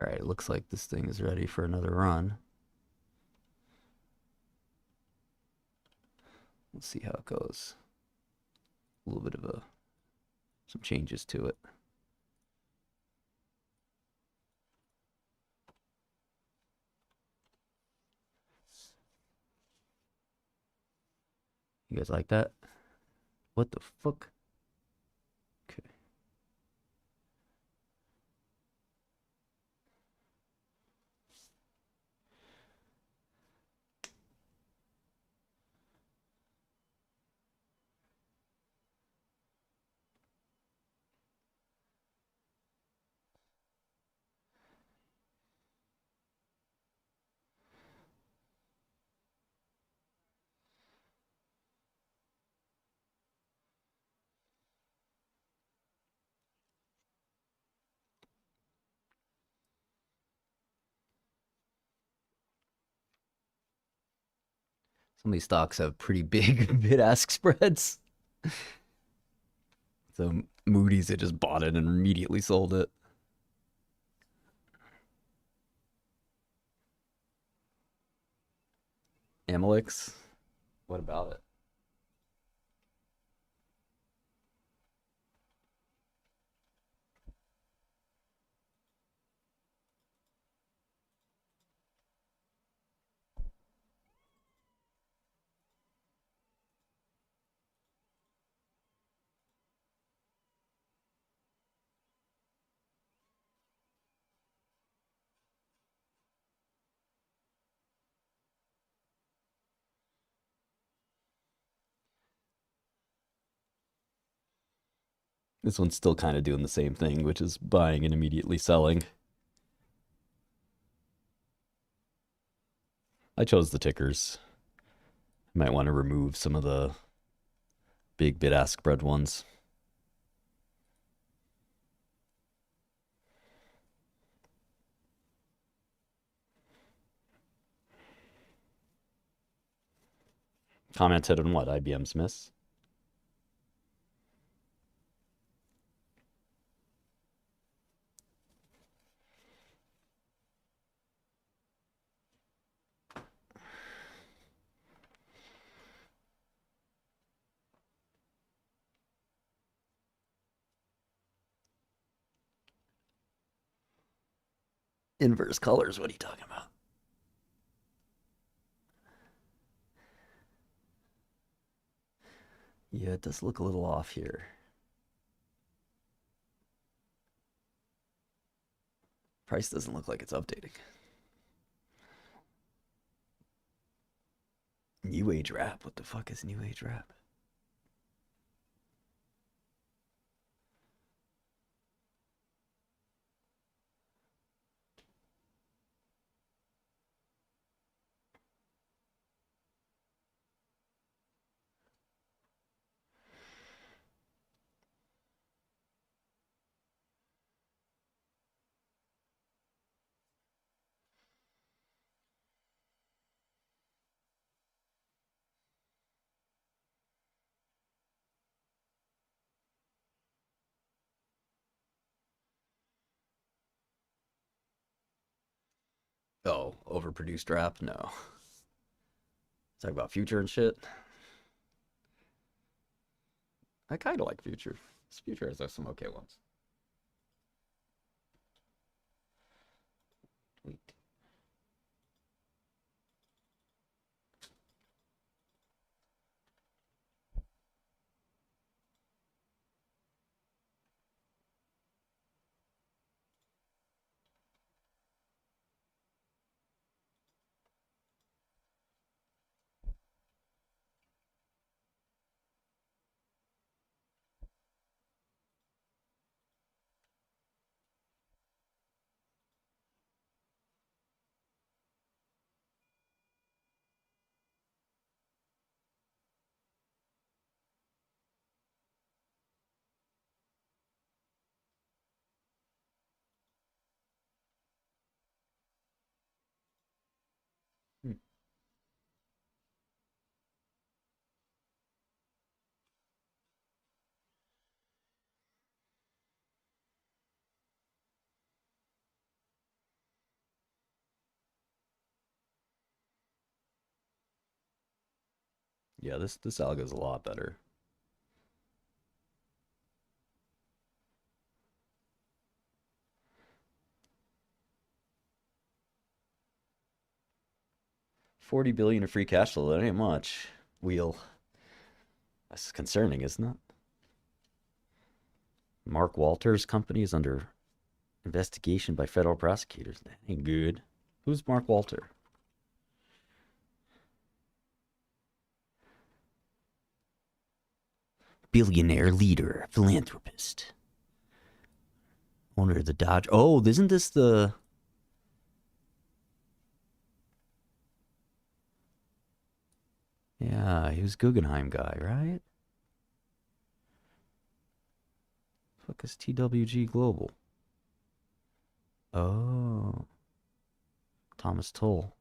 All right, it looks like this thing is ready for another run. Let's see how it goes. A little bit of some changes to it. You guys like that? What the fuck? Okay. Some of these stocks have pretty big bid-ask spreads. So Moody's had just bought it and immediately sold it. Amelix? What about it? This one's still kind of doing the same thing, which is buying and immediately selling. I chose the tickers. Might want to remove some of the big bid-ask spread ones. Commented on what? IBM's miss? Inverse colors, what are you talking about? Yeah, it does look a little off here. Price doesn't look like it's updating. New Age Rap? What the fuck is New Age Rap? Oh, overproduced rap? No. Talk about Future and shit. I kind of like Future. Future has some okay ones. Wait. Hmm. Yeah, this algo is a lot better. $40 billion of free cash flow. That ain't much. Wheel. That's concerning, isn't it? Mark Walters' company is under investigation by federal prosecutors. That ain't good. Who's Mark Walter? Billionaire leader, philanthropist. Owner of the Dodge. Oh, isn't this the. Yeah, he was Guggenheim guy, right? Fuck is TWG Global? Oh, Thomas Tull.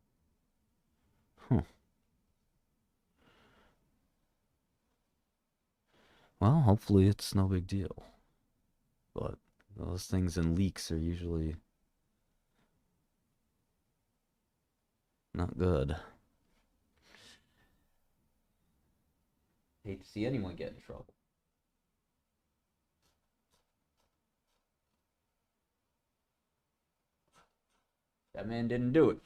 Huh. Well, hopefully it's no big deal. But those things in leaks are usually not good. Hate to see anyone get in trouble. That man didn't do it.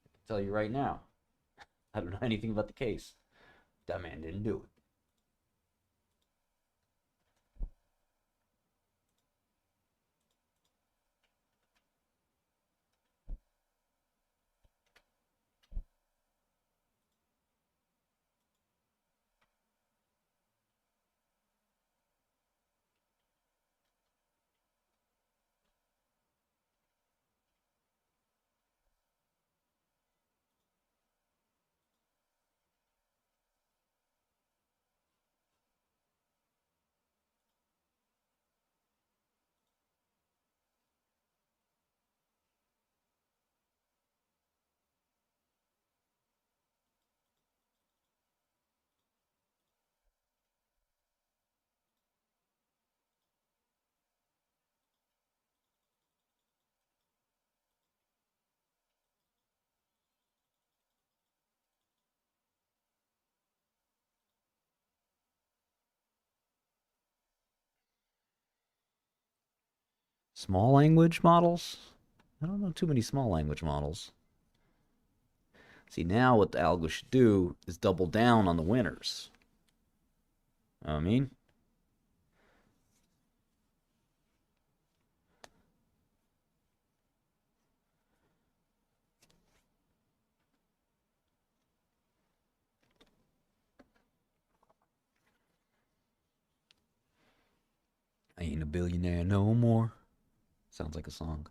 I can tell you right now. I don't know anything about the case. That man didn't do it. Small language models? I don't know too many small language models. See, now what the algo should do is double down on the winners. Know what I mean? I ain't a billionaire no more. Sounds like a song.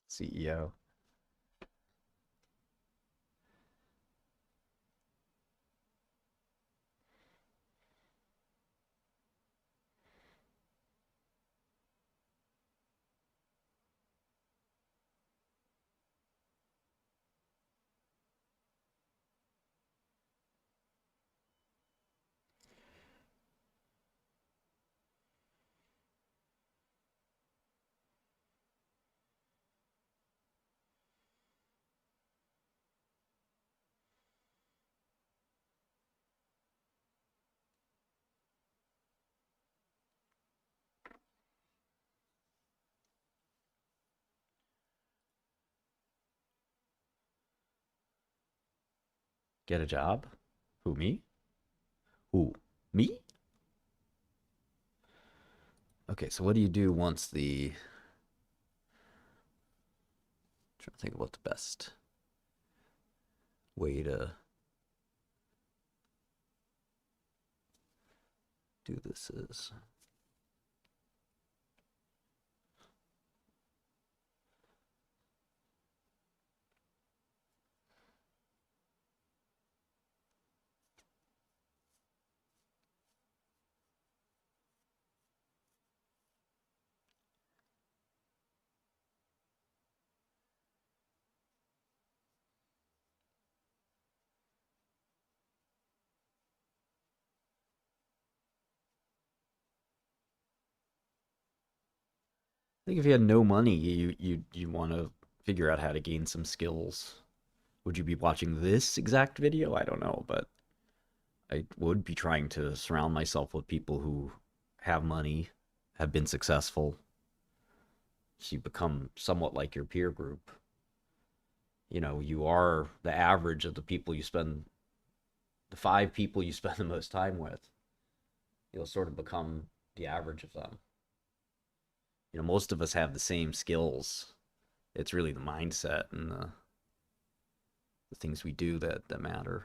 CEO. Get a job? Who, me? Who? Me? Okay, so what do you do once the. I'm trying to think of what the best way to do this is. think if you had no money, you want to figure out how to gain some skills. Would you be watching this exact video? I don't know, but I would be trying to surround myself with people who have money, have been successful, so you become somewhat like your peer group. You know, you are the average of the people you spend, the five people you spend the most time with. You'll sort of become the average of them. You know, most of us have the same skills. It's really the mindset and the things we do that matter.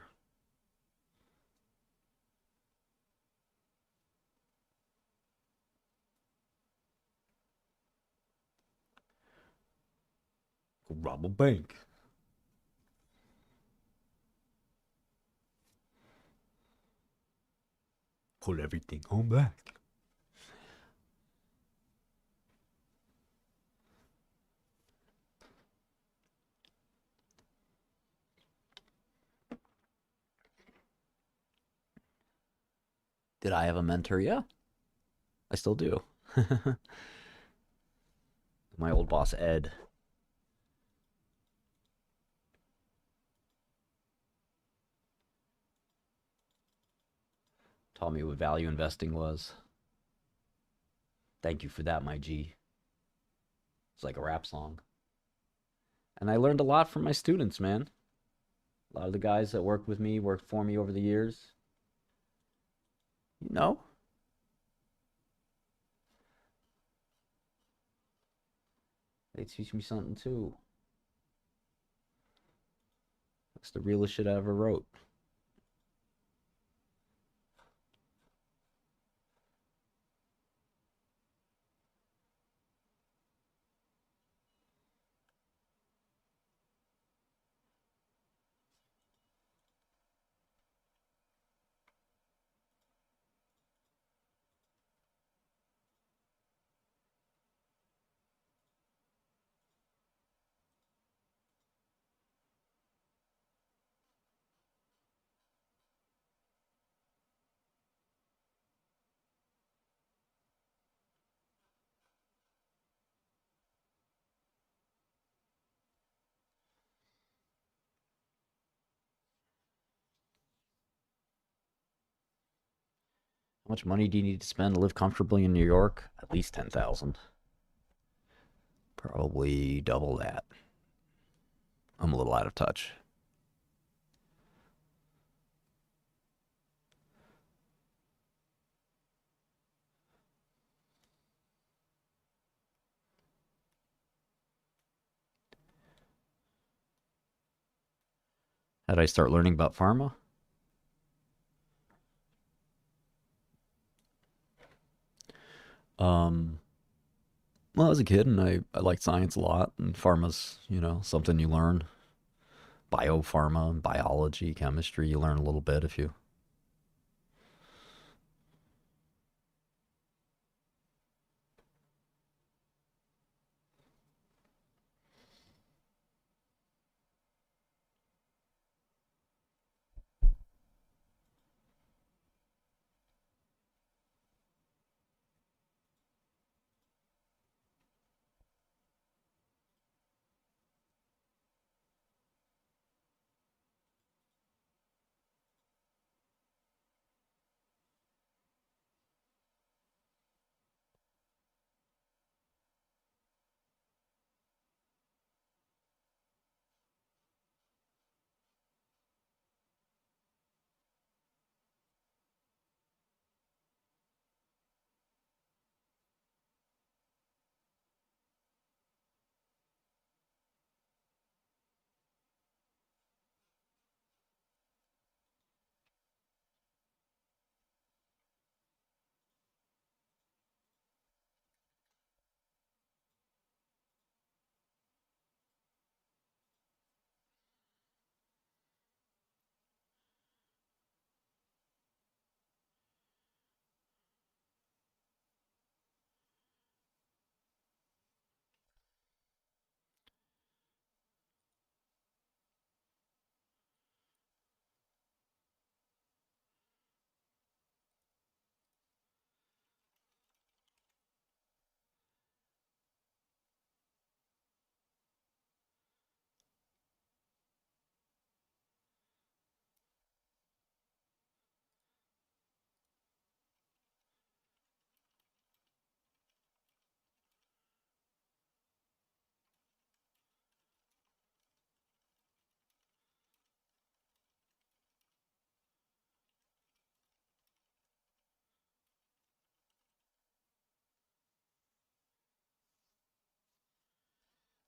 Go rob a bank. Put everything on back. Did I have a mentor? Yeah, I still do. My old boss, Ed, taught me what value investing was. Thank you for that, my G. It's like a rap song. And I learned a lot from my students, man. A lot of the guys that worked with me, worked for me over the years. You know, they teach me something too. That's the realest shit I ever wrote. How much money do you need to spend to live comfortably in New York? At least 10,000. Probably double that. I'm a little out of touch. How did I start learning about pharma? Um, well, as a kid, and I liked science a lot, and pharma's, something you learn. Biopharma, biology, chemistry, you learn a little bit if you.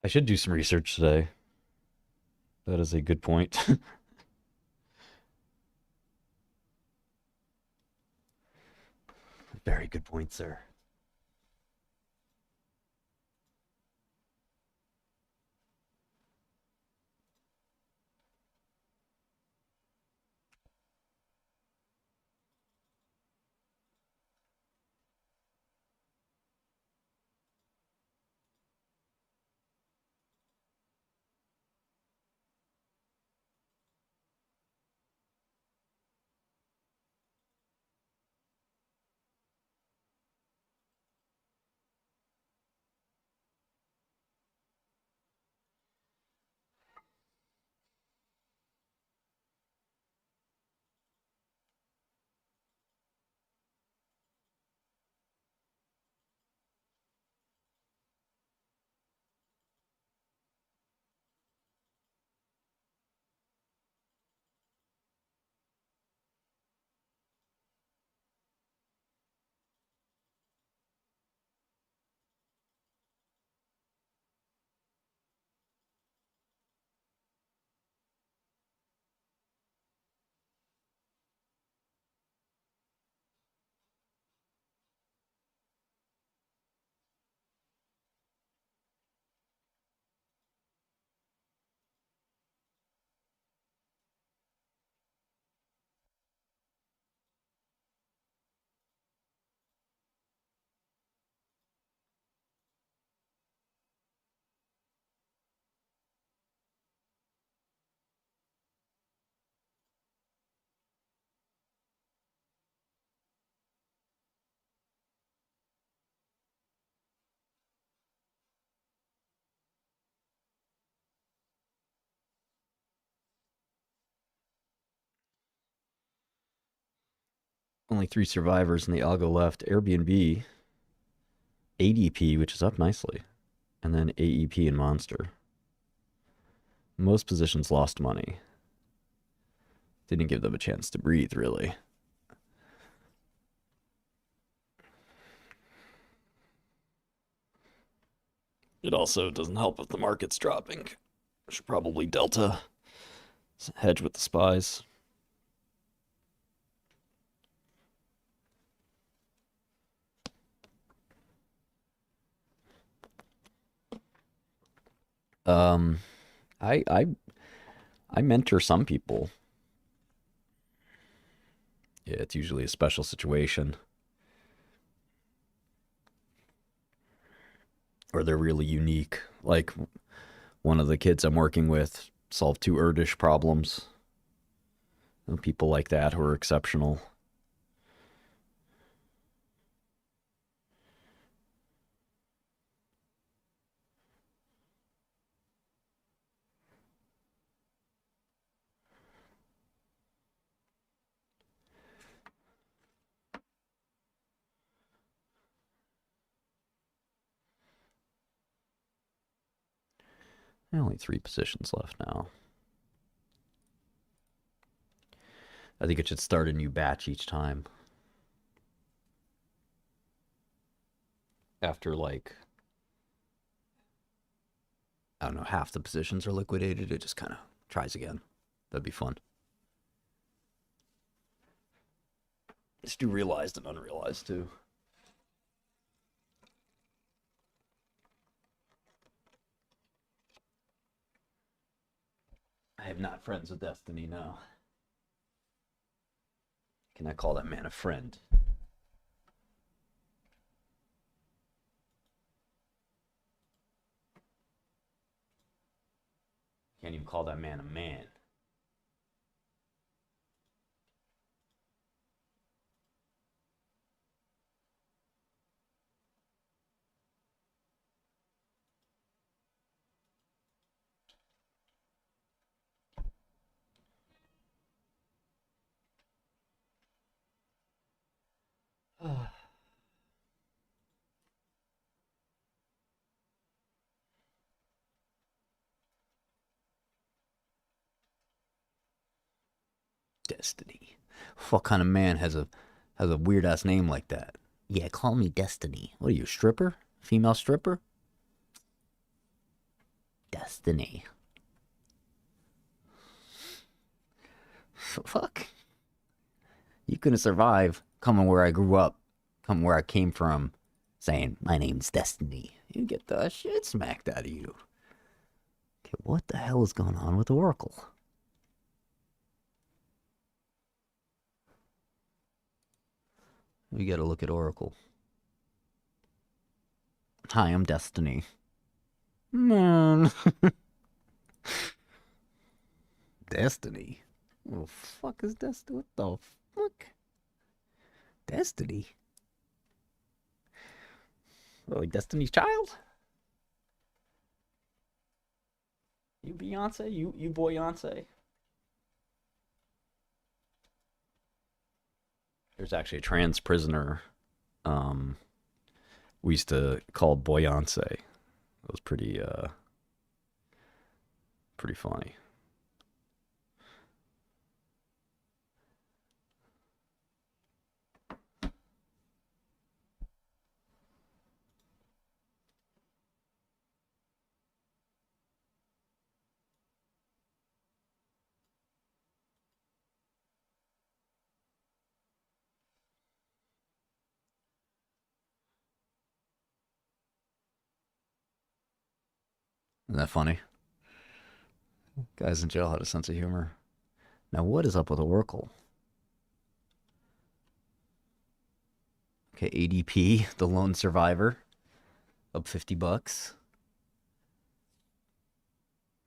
I should do some research today. That is a good point. Very good point, sir. Only 3 survivors, and the algo left. Airbnb, ADP, which is up nicely, and then AEP and Monster. Most positions lost money. Didn't give them a chance to breathe, really. It also doesn't help if the market's dropping. Should probably Delta hedge with the spies. Um, I I I mentor some people. Yeah, it's usually a special situation, or they're really unique. Like one of the kids I'm working with solved 2 Erdish problems. You know, people like that who are exceptional. Only 3 positions left now. I think it should start a new batch each time. After like, I don't know, half the positions are liquidated, it just kind of tries again. That'd be fun. Just do realized and unrealized too. I am not friends with Destiny, no. Can I call that man a friend? Can't even call that man a man. Destiny. What kind of man has a weird ass name like that? Yeah, call me Destiny. What are you, a stripper? Female stripper? destiny. Fuck. You couldn't survive coming where I grew up, coming where I came from, saying, my name's Destiny. You get the shit smacked out of you. Okay, what the hell is going on with Oracle? We gotta look at Oracle. Hi, I'm Destiny. Man. Destiny? What the fuck is Destiny? What the fuck? Destiny? Like Destiny's Child? You Beyonce? You Boyonce? There's actually a trans prisoner we used to call Boyonce. It was pretty funny. Isn't that funny? Guys in jail had a sense of humor. Now, what is up with Oracle? Okay, ADP, the lone survivor, up $50.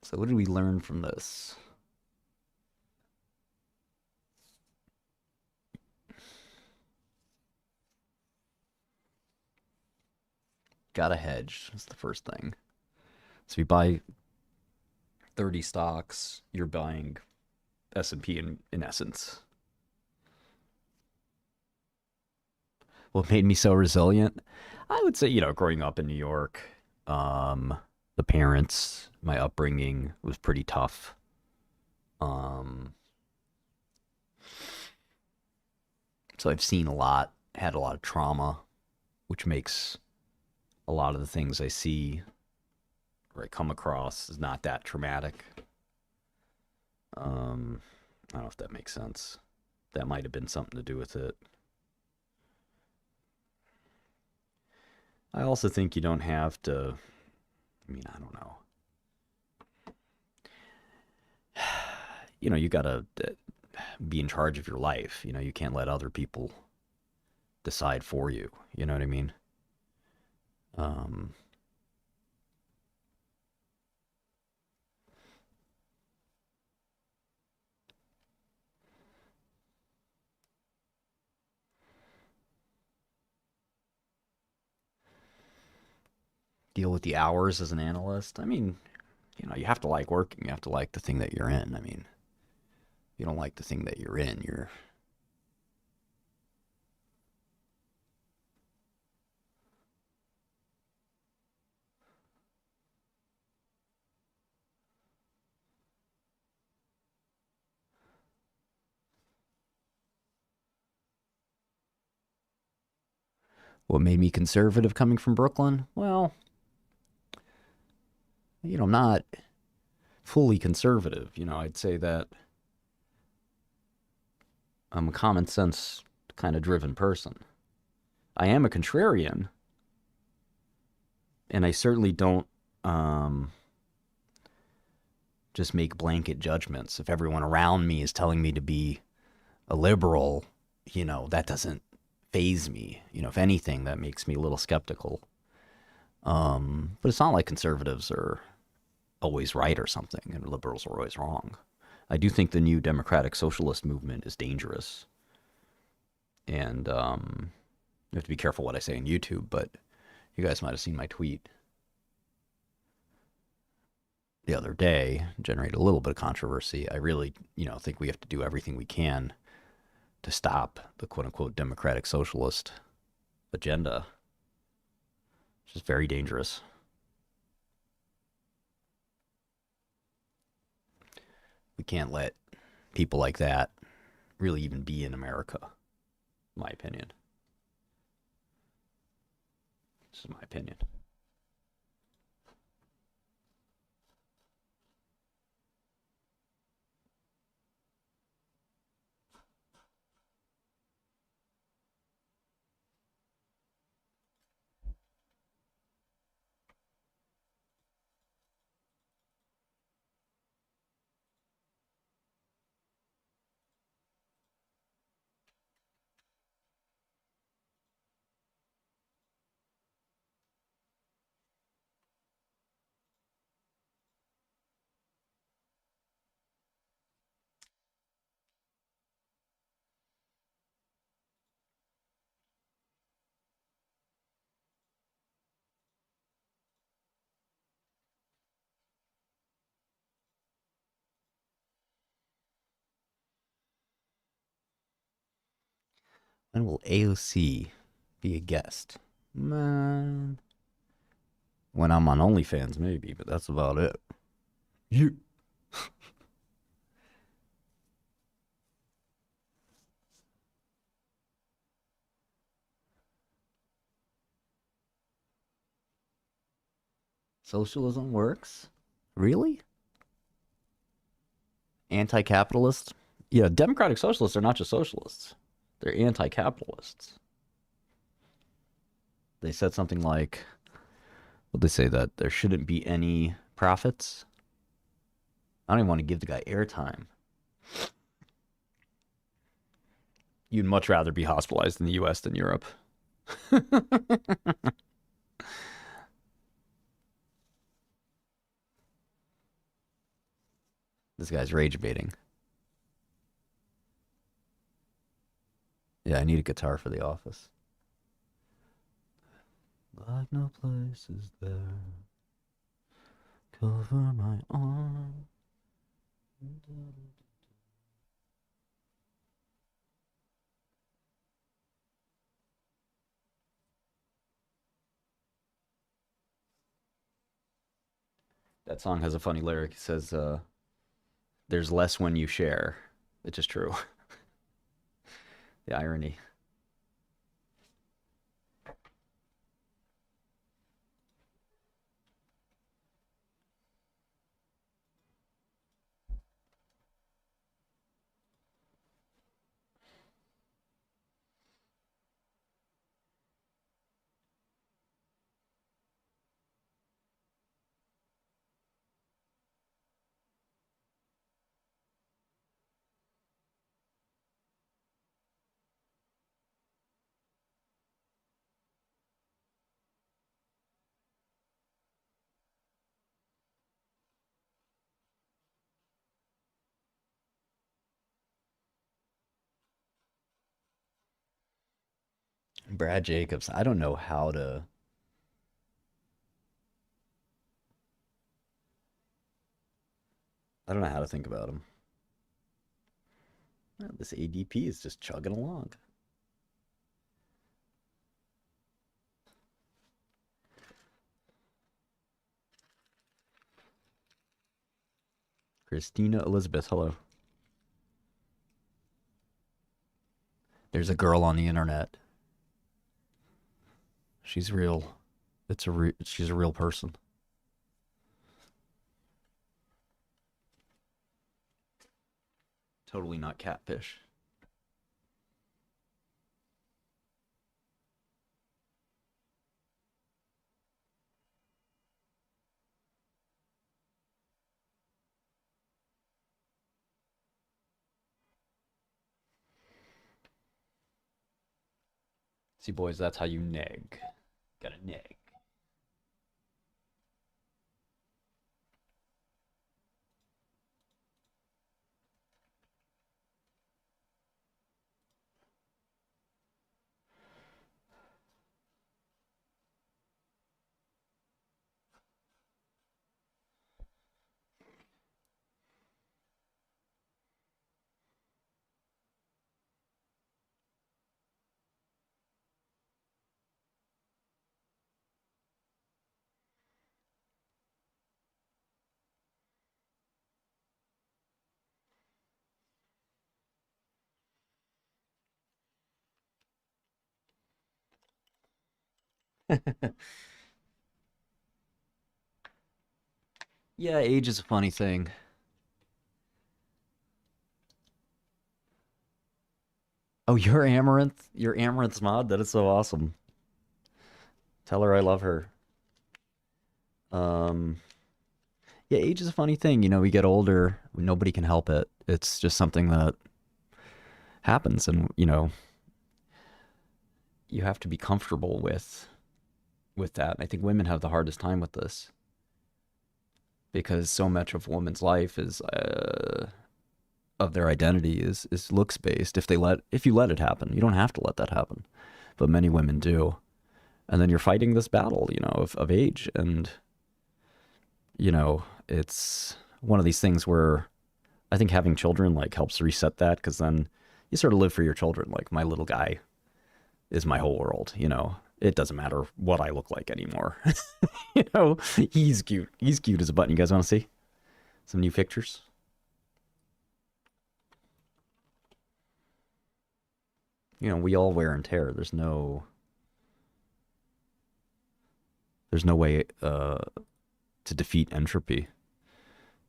So, what did we learn from this? Gotta hedge. That's the first thing. So, you buy 30 stocks, you're buying S&P in essence. What made me so resilient? I would say, growing up in New York, the parents, my upbringing was pretty tough. Um, so I've seen a lot, had a lot of trauma, which makes a lot of the things I see or I come across is not that traumatic. I don't know if that makes sense. That might have been something to do with it. I also think you don't have to. I don't know. You gotta be in charge of your life. You can't let other people decide for you. You know what I mean? Um, deal with the hours as an analyst. You have to like working. You have to like the thing that you're in. You don't like the thing that you're in, you're. What made me conservative coming from Brooklyn? Well, I'm not fully conservative. I'd say that I'm a common sense kind of driven person. I am a contrarian, and I certainly don't um, just make blanket judgments. If everyone around me is telling me to be a liberal, that doesn't phase me. If anything, that makes me a little skeptical. But it's not like conservatives are always right or something, and liberals are always wrong. I do think the new democratic socialist movement is dangerous, and you have to be careful what I say on YouTube. But you guys might have seen my tweet the other day, generated a little bit of controversy. I really, think we have to do everything we can to stop the quote unquote democratic socialist agenda, which is very dangerous. We can't let people like that really even be in America, in my opinion. This is my opinion. When will AOC be a guest? Man, when I'm on OnlyFans, maybe, but that's about it. You. Socialism works? Really? Anti-capitalist? Yeah, democratic socialists are not just socialists. They're anti-capitalists. They said something like, what they say, that there shouldn't be any profits. I don't even want to give the guy airtime. You'd much rather be hospitalized in the US than Europe. This guy's rage baiting. Yeah, I need a guitar for the office. Like no place is there. Cover my arm. That song has a funny lyric. It says, there's less when you share. It's just true. The irony. Brad Jacobs. I don't know how to. I don't know how to think about him. This ADP is just chugging along. Christina Elizabeth, hello. There's a girl on the internet. She's real. She's a real person. Totally not catfish. See, boys, that's how you neg. Gotta neg. Yeah, age is a funny thing. Oh, you're Amaranth? You're Amaranth's mod? That is so awesome. Tell her I love her. Um, yeah, age is a funny thing. You know, we get older, nobody can help it. It's just something that happens, and you have to be comfortable with that. And I think women have the hardest time with this because so much of a woman's life is of their identity is looks based. If you let it happen, you don't have to let that happen, but many women do. And then you're fighting this battle, of age, and it's one of these things where I think having children like helps reset that, because then you sort of live for your children. Like my little guy, is my whole world. It doesn't matter what I look like anymore. you know, he's cute. He's cute as a button. You guys want to see some new pictures? We all wear and tear. There's no way to defeat entropy.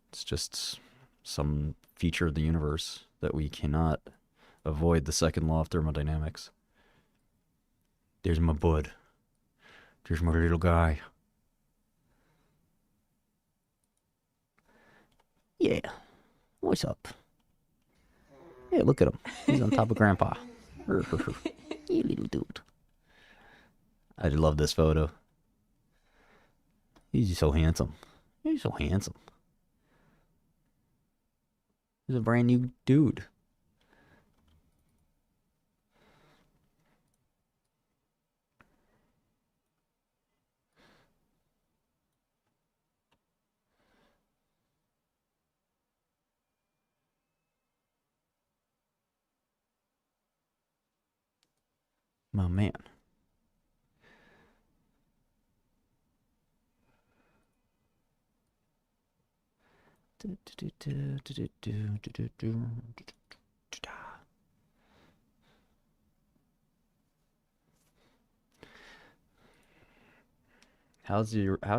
It's just some feature of the universe that we cannot avoid, the second law of thermodynamics. There's my bud. There's my little guy. Yeah. What's up? Yeah, look at him. He's on top of Grandpa. You little dude. I love this photo. He's just so handsome. He's so handsome. He's a brand new dude. My man. How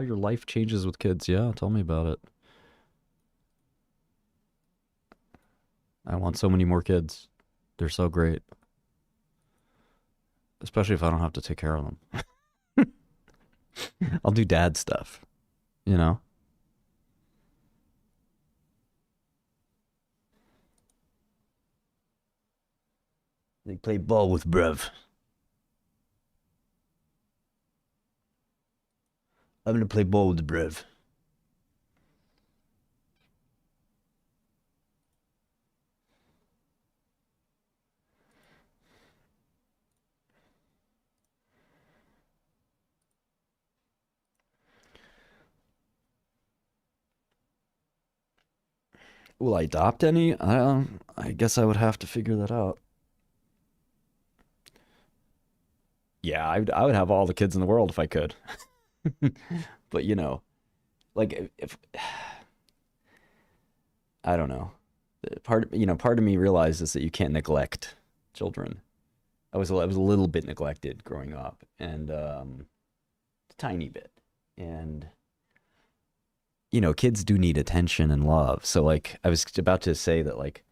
your life changes with kids? Yeah, tell me about it. I want so many more kids. They're so great. Especially if I don't have to take care of them. I'll do dad stuff, you know? They play ball with bruv. I'm gonna play ball with bruv. Will I adopt any? I guess I would have to figure that out. Yeah, I would have all the kids in the world if I could. But like if I don't know, part of me realizes that you can't neglect children. I was a little bit neglected growing up, and a tiny bit, and kids do need attention and love. So like I was about to say that like,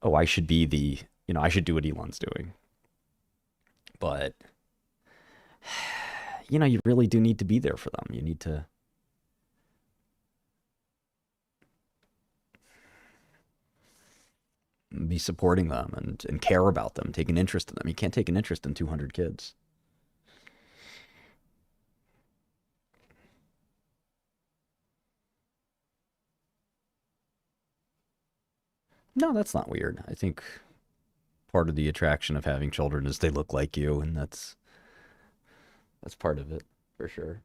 oh, I should be I should do what Elon's doing, but you really do need to be there for them. You need to be supporting them and care about them, take an interest in them. You can't take an interest in 200 kids. No, that's not weird. I think part of the attraction of having children is they look like you, and that's part of it for sure.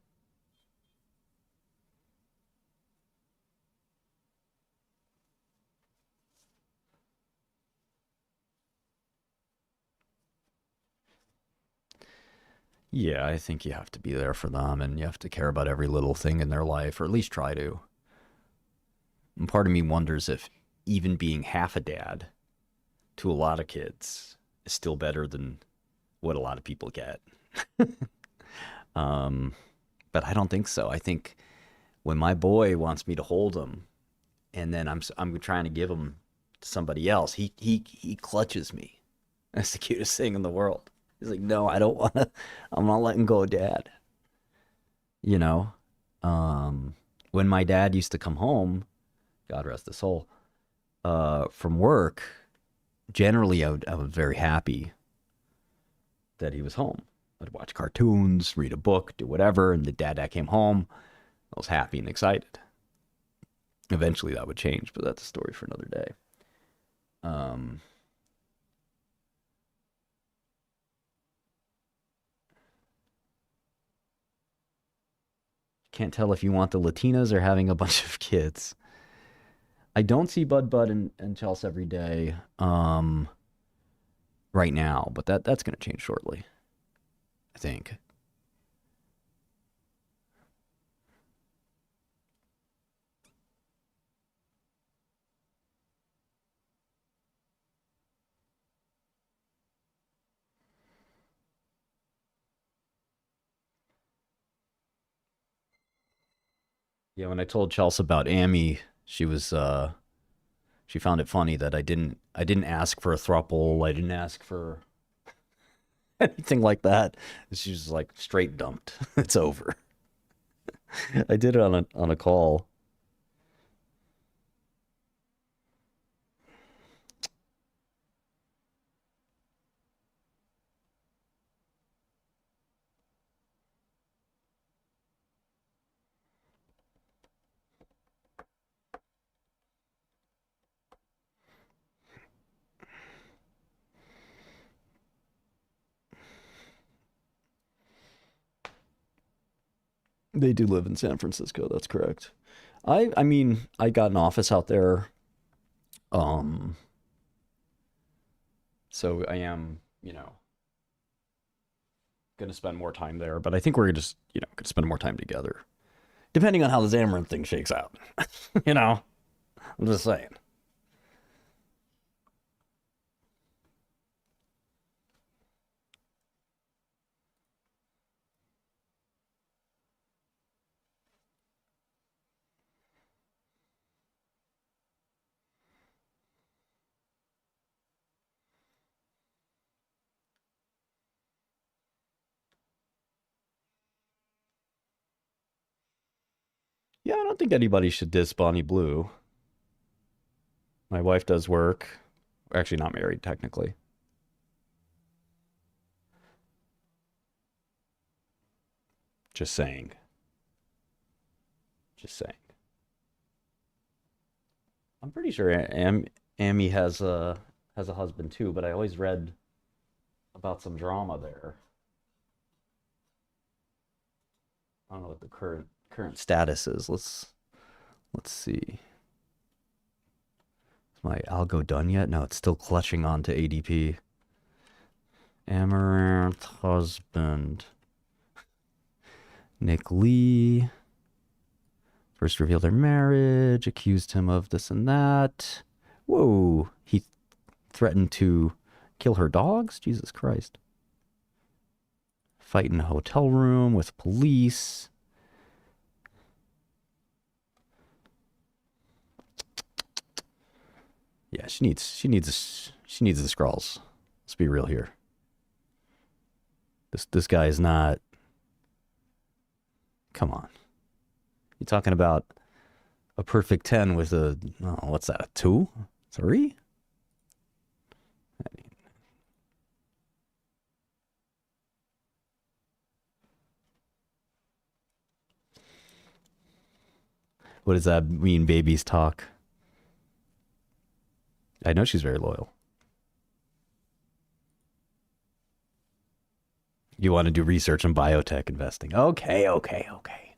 Yeah, I think you have to be there for them and you have to care about every little thing in their life, or at least try to. And part of me wonders if even being half a dad to a lot of kids is still better than what a lot of people get. Um, but I don't think so. I think when my boy wants me to hold him, and then I'm trying to give him to somebody else, he clutches me. That's the cutest thing in the world. He's like, no, I don't want to. I'm not letting go of dad. You know, um, when my dad used to come home, God rest his soul, from work, generally I was very happy that he was home. I'd watch cartoons, read a book, do whatever, and the dad that came home, I was happy and excited. Eventually that would change, but that's a story for another day. Um, can't tell if you want the Latinas or having a bunch of kids. I don't see Bud and Chelsea every day right now, but that's going to change shortly. I think. Yeah, when I told Chelsea about Amy, she was she found it funny that I didn't ask for a throuple. I didn't ask for anything like that. She was like straight dumped. It's over. I did it on a call. They do live in San Francisco. That's correct. I mean, I got an office out there. Um, so I am, gonna spend more time there. But I think we're just, gonna spend more time together, depending on how the Xamarin thing shakes out. you know, I'm just saying. Yeah, I don't think anybody should diss Bonnie Blue. My wife does work. We're actually not married technically. Just saying. Just saying. I'm pretty sure Amy has a husband too, but I always read about some drama there. I don't know what the current status is. Let's see. Is my algo done yet? No, it's still clutching on to ADP. Amaranth husband. Nick Lee. First revealed their marriage, accused him of this and that. Whoa, he threatened to kill her dogs? Jesus Christ. Fight in a hotel room with police. Yeah, she needs the scrolls. Let's be real here. This guy is not. Come on. You're talking about a perfect 10 with a, oh, what's that, a 2? 3? What does that mean, babies talk? I know she's very loyal. You want to do research in biotech investing. Okay, okay, okay.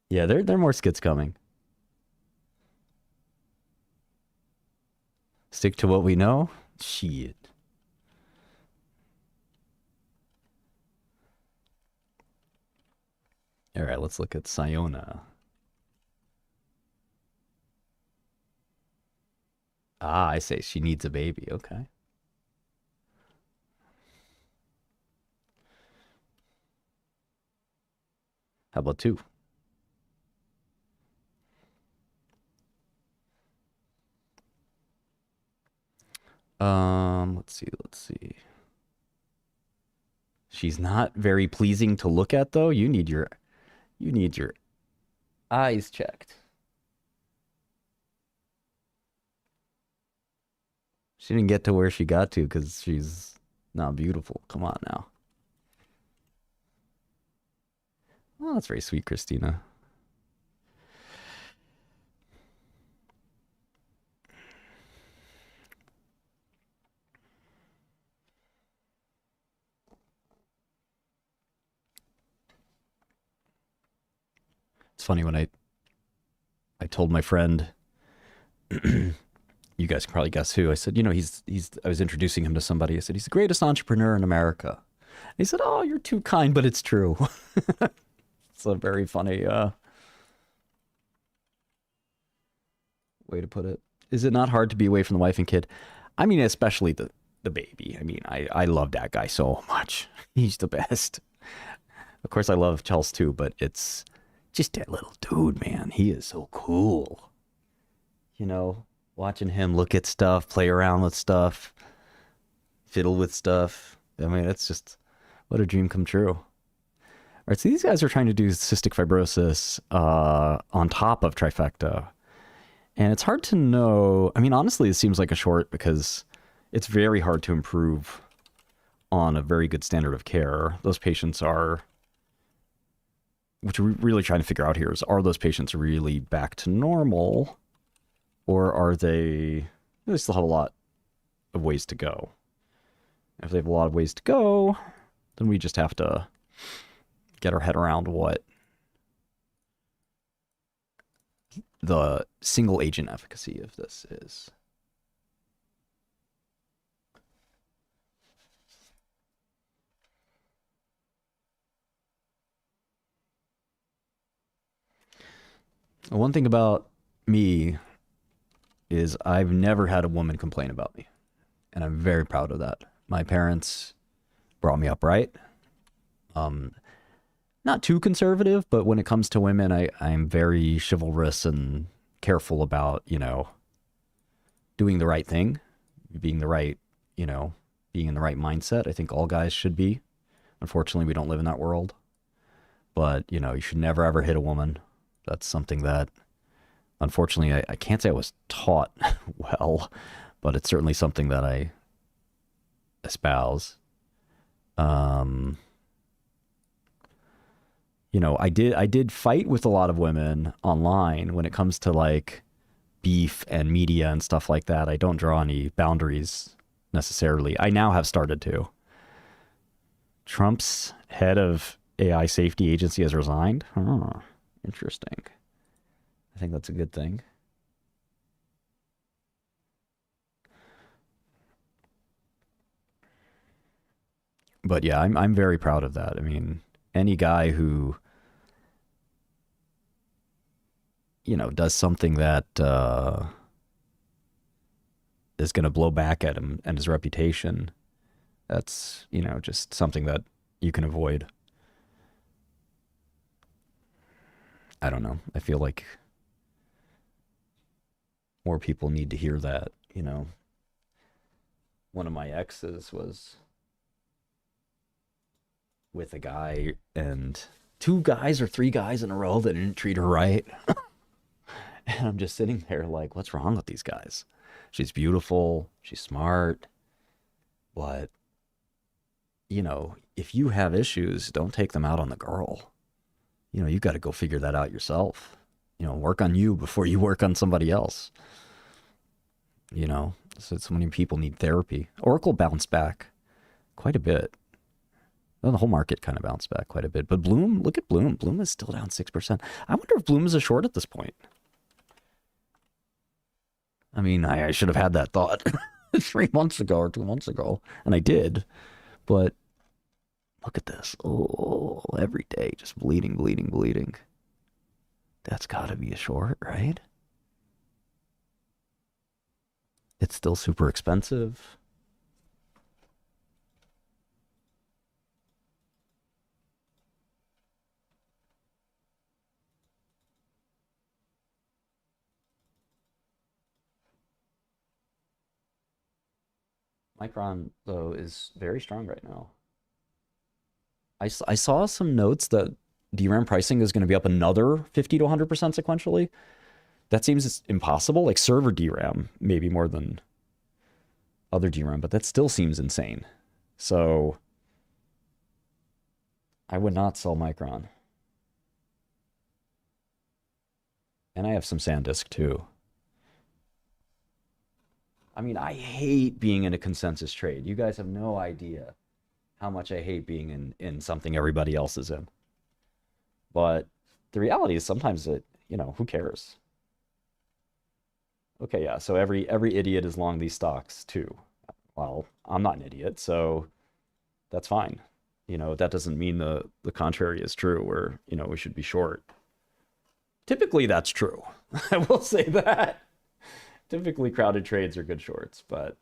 Yeah, there are more skits coming. Stick to what we know? Shit. All right, let's look at Siona. Ah, I say she needs a baby. Okay. How about 2? Let's see. She's not very pleasing to look at though. You need your eyes checked. She didn't get to where she got to because she's not beautiful. Come on now. Oh, that's very sweet, Christina. It's funny when I told my friend you guys can probably guess who. I said, I was introducing him to somebody. I said, he's the greatest entrepreneur in America. And he said, oh, you're too kind, but it's true. It's a very funny way to put it. Is it not hard to be away from the wife and kid? I mean, especially the baby. I mean, I love that guy so much. He's the best. Of course, I love Chels too, but it's just that little dude, man. He is so cool. Watching him look at stuff, play around with stuff, fiddle with stuff. I mean, it's just what a dream come true. All right, so these guys are trying to do cystic fibrosis on top of Trifecta. And it's hard to know. I mean, honestly, it seems like a short because it's very hard to improve on a very good standard of care. Those patients are, which we're really trying to figure out here is, are those patients really back to normal? Or are they still have a lot of ways to go? If they have a lot of ways to go, then we just have to get our head around what the single agent efficacy of this is. One thing about me is I've never had a woman complain about me, and I'm very proud of that. My parents brought me up right. Not too conservative, but when it comes to women, I'm very chivalrous and careful about, doing the right thing, being the right, being in the right mindset. I think all guys should be. Unfortunately, we don't live in that world. But, you should never ever hit a woman. That's something that, unfortunately, I can't say I was taught well, but it's certainly something that I espouse. I did fight with a lot of women online when it comes to like beef and media and stuff like that. I don't draw any boundaries necessarily. I now have started to. Trump's head of AI safety agency has resigned. Huh, interesting. I think that's a good thing. But yeah, I'm very proud of that. I mean, any guy who does something that is going to blow back at him and his reputation, that's just something that you can avoid. I don't know. I feel like more people need to hear that. One of my exes was with a guy, and 2 guys or 3 guys in a row that didn't treat her right. And I'm just sitting there like, what's wrong with these guys? She's beautiful, she's smart, but if you have issues, don't take them out on the girl. You got to go figure that out yourself. Work on you before you work on somebody else. So many people need therapy. Oracle bounced back quite a bit. Well, the whole market kind of bounced back quite a bit. But Bloom, look at Bloom. Bloom is still down 6%. I wonder if Bloom is a short at this point. I mean, I should have had that thought 3 months ago or 2 months ago, and I did. But look at this. Oh, every day just bleeding, bleeding, bleeding. That's got to be a short, right? It's still super expensive. Micron, though, is very strong right now. I saw some notes that DRAM pricing is going to be up another 50 to 100% sequentially. That seems impossible. Like server DRAM, maybe more than other DRAM, but that still seems insane. So I would not sell Micron. And I have some SanDisk too. I mean, I hate being in a consensus trade. You guys have no idea how much I hate being in something everybody else is in. But the reality is sometimes who cares? Okay, yeah. So every idiot is long these stocks too. Well, I'm not an idiot, so that's fine. That doesn't mean the contrary is true, where, we should be short. Typically that's true. I will say that. Typically crowded trades are good shorts, but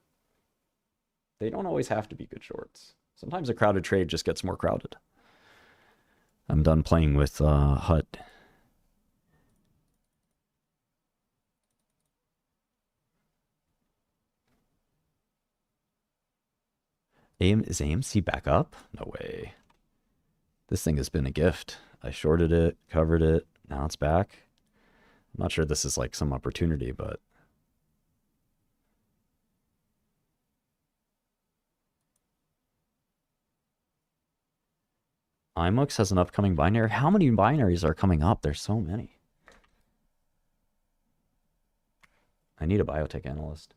they don't always have to be good shorts. Sometimes a crowded trade just gets more crowded. I'm done playing with HUT. Is AMC back up? No way. This thing has been a gift. I shorted it, covered it. Now it's back. I'm not sure this is like some opportunity, but IMUX has an upcoming binary. How many binaries are coming up? There's so many. I need a biotech analyst.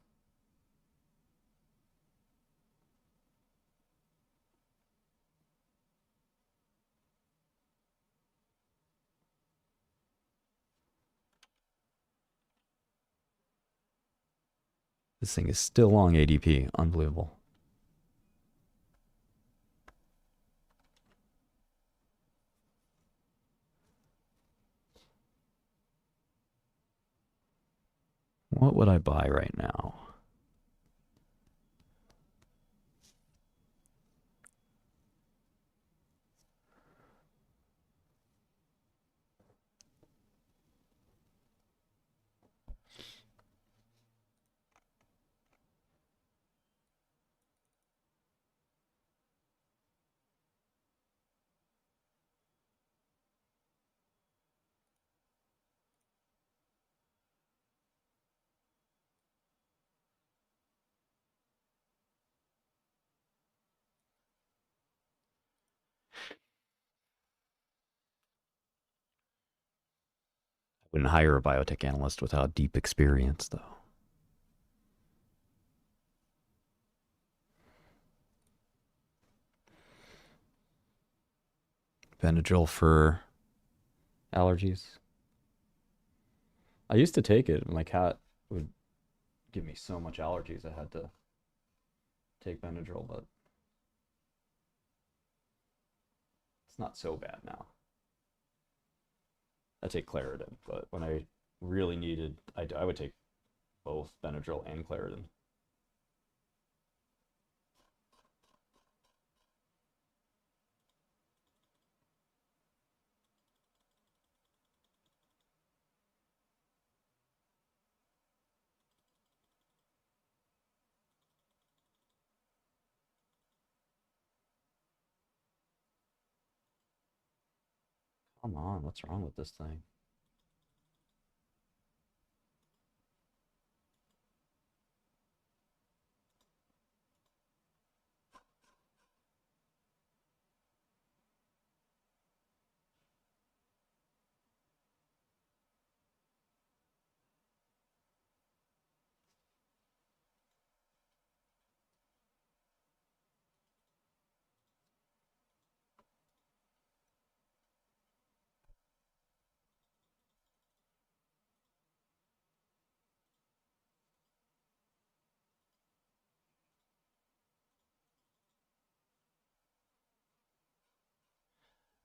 This thing is still long ADP. Unbelievable. What would I buy right now? I wouldn't hire a biotech analyst without deep experience, though. Benadryl for allergies. I used to take it. My cat would give me so much allergies. I had to take Benadryl, but it's not so bad now. I take Claritin, but when I really needed, I would take both Benadryl and Claritin. Come on, what's wrong with this thing?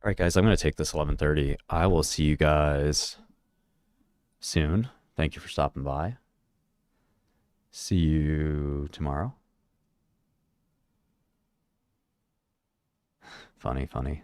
All right, guys, I'm going to take this 11:30. I will see you guys soon. Thank you for stopping by. See you tomorrow. Funny, funny.